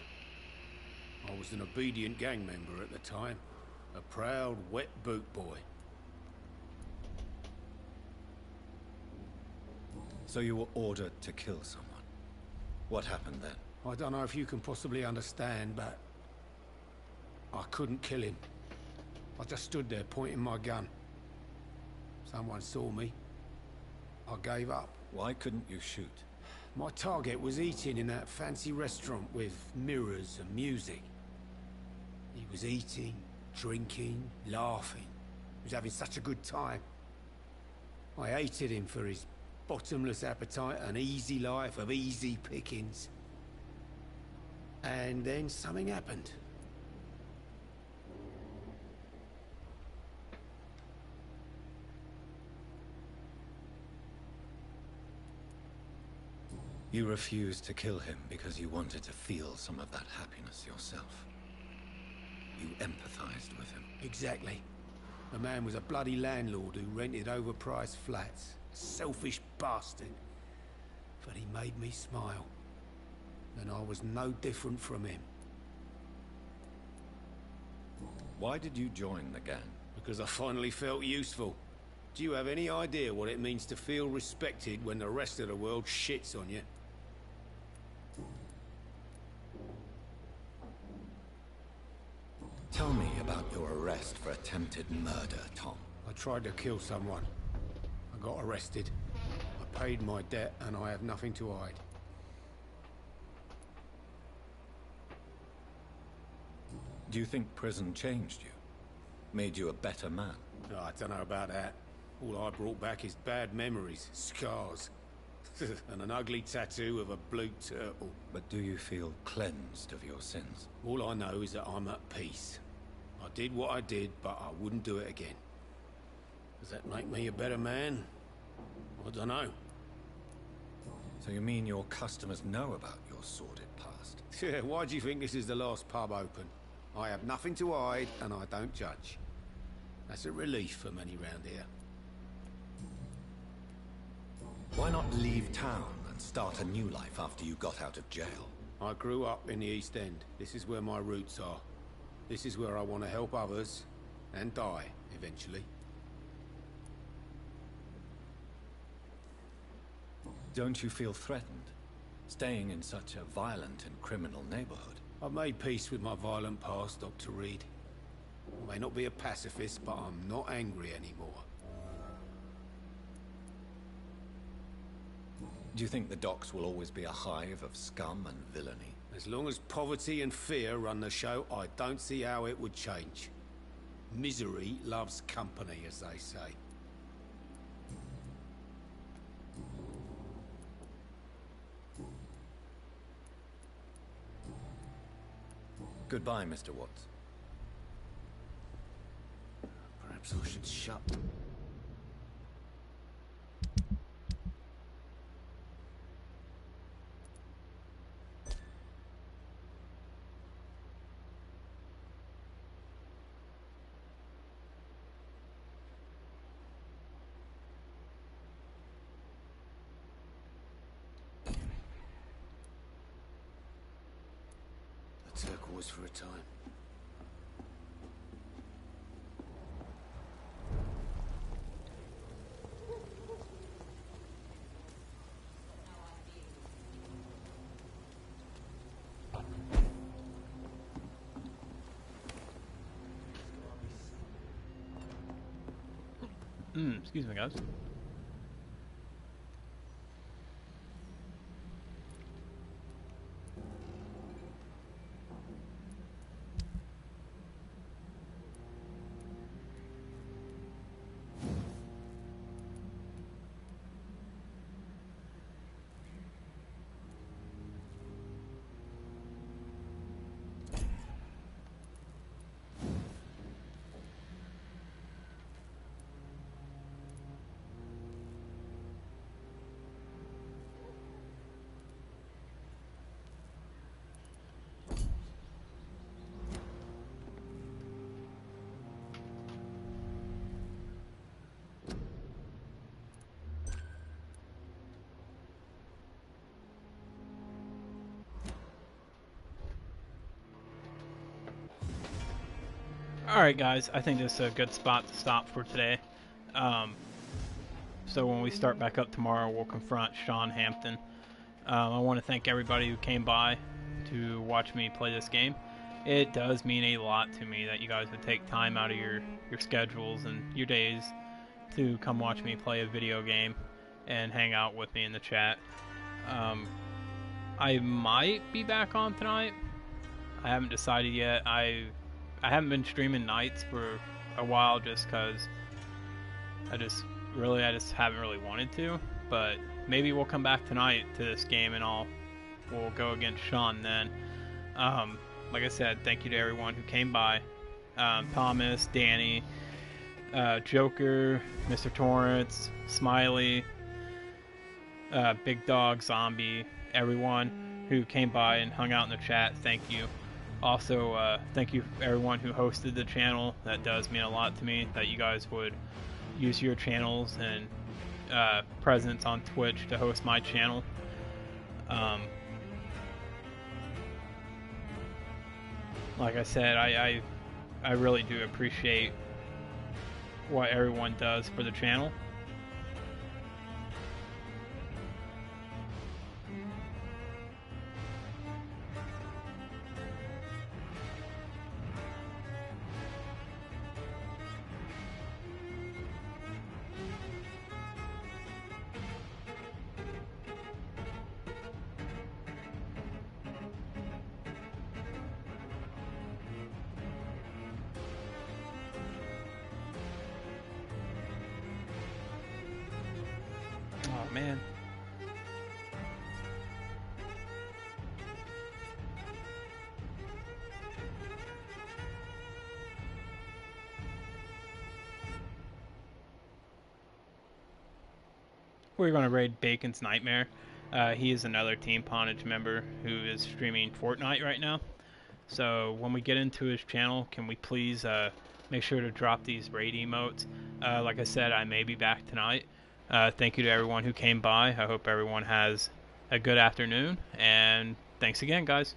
I was an obedient gang member at the time, a proud, wet boot boy. So you were ordered to kill someone. What happened then? I don't know if you can possibly understand, but I couldn't kill him. I just stood there pointing my gun. Someone saw me. I gave up. Why couldn't you shoot? My target was eating in that fancy restaurant with mirrors and music. He was eating, drinking, laughing. He was having such a good time. I hated him for his bottomless appetite and easy life of easy pickings. And then something happened. You refused to kill him because you wanted to feel some of that happiness yourself. You empathized with him. Exactly. The man was a bloody landlord who rented overpriced flats. A selfish bastard. But he made me smile. And I was no different from him. Why did you join the gang? Because I finally felt useful. Do you have any idea what it means to feel respected when the rest of the world shits on you? Tell me about your arrest for attempted murder, Tom. I tried to kill someone. I got arrested. I paid my debt and I have nothing to hide. Do you think prison changed you? Made you a better man? Oh, I don't know about that. All I brought back is bad memories, scars, and an ugly tattoo of a blue turtle. But do you feel cleansed of your sins? All I know is that I'm at peace. I did what I did, but I wouldn't do it again. Does that make me a better man? I don't know. So you mean your customers know about your sordid past? Yeah, why do you think this is the last pub open? I have nothing to hide, and I don't judge. That's a relief for many round here. Why not leave town and start a new life after you got out of jail? I grew up in the East End. This is where my roots are. This is where I want to help others and die, eventually. Don't you feel threatened, staying in such a violent and criminal neighborhood? I've made peace with my violent past, Dr. Reid. I may not be a pacifist, but I'm not angry anymore. Do you think the docks will always be a hive of scum and villainy? As long as poverty and fear run the show, I don't see how it would change. Misery loves company, as they say. Goodbye, Mr. Watts. Perhaps I should shut. Turquoise for a time. Excuse me, guys. Alright guys, I think this is a good spot to stop for today. So when we start back up tomorrow, we'll confront Sean Hampton. I want to thank everybody who came by to watch me play this game. It does mean a lot to me that you guys would take time out of your schedules and your days to come watch me play a video game and hang out with me in the chat. I might be back on tonight. I haven't decided yet. I haven't been streaming nights for a while just because I just haven't really wanted to. But maybe we'll come back tonight to this game and we'll go against Sean then. Like I said, thank you to everyone who came by. Thomas, Danny, Joker, Mr. Torrance, Smiley, Big Dog, Zombie, everyone who came by and hung out in the chat, thank you. Also, thank you everyone who hosted the channel. That does mean a lot to me that you guys would use your channels and presence on Twitch to host my channel. Like I said, I really do appreciate what everyone does for the channel. Oh man. We're going to raid Bacon's Nightmare. He is another Team Ponage member who is streaming Fortnite right now. So when we get into his channel, can we please make sure to drop these raid emotes? Like I said, I may be back tonight. Thank you to everyone who came by. I hope everyone has a good afternoon, and thank thanks again, guys.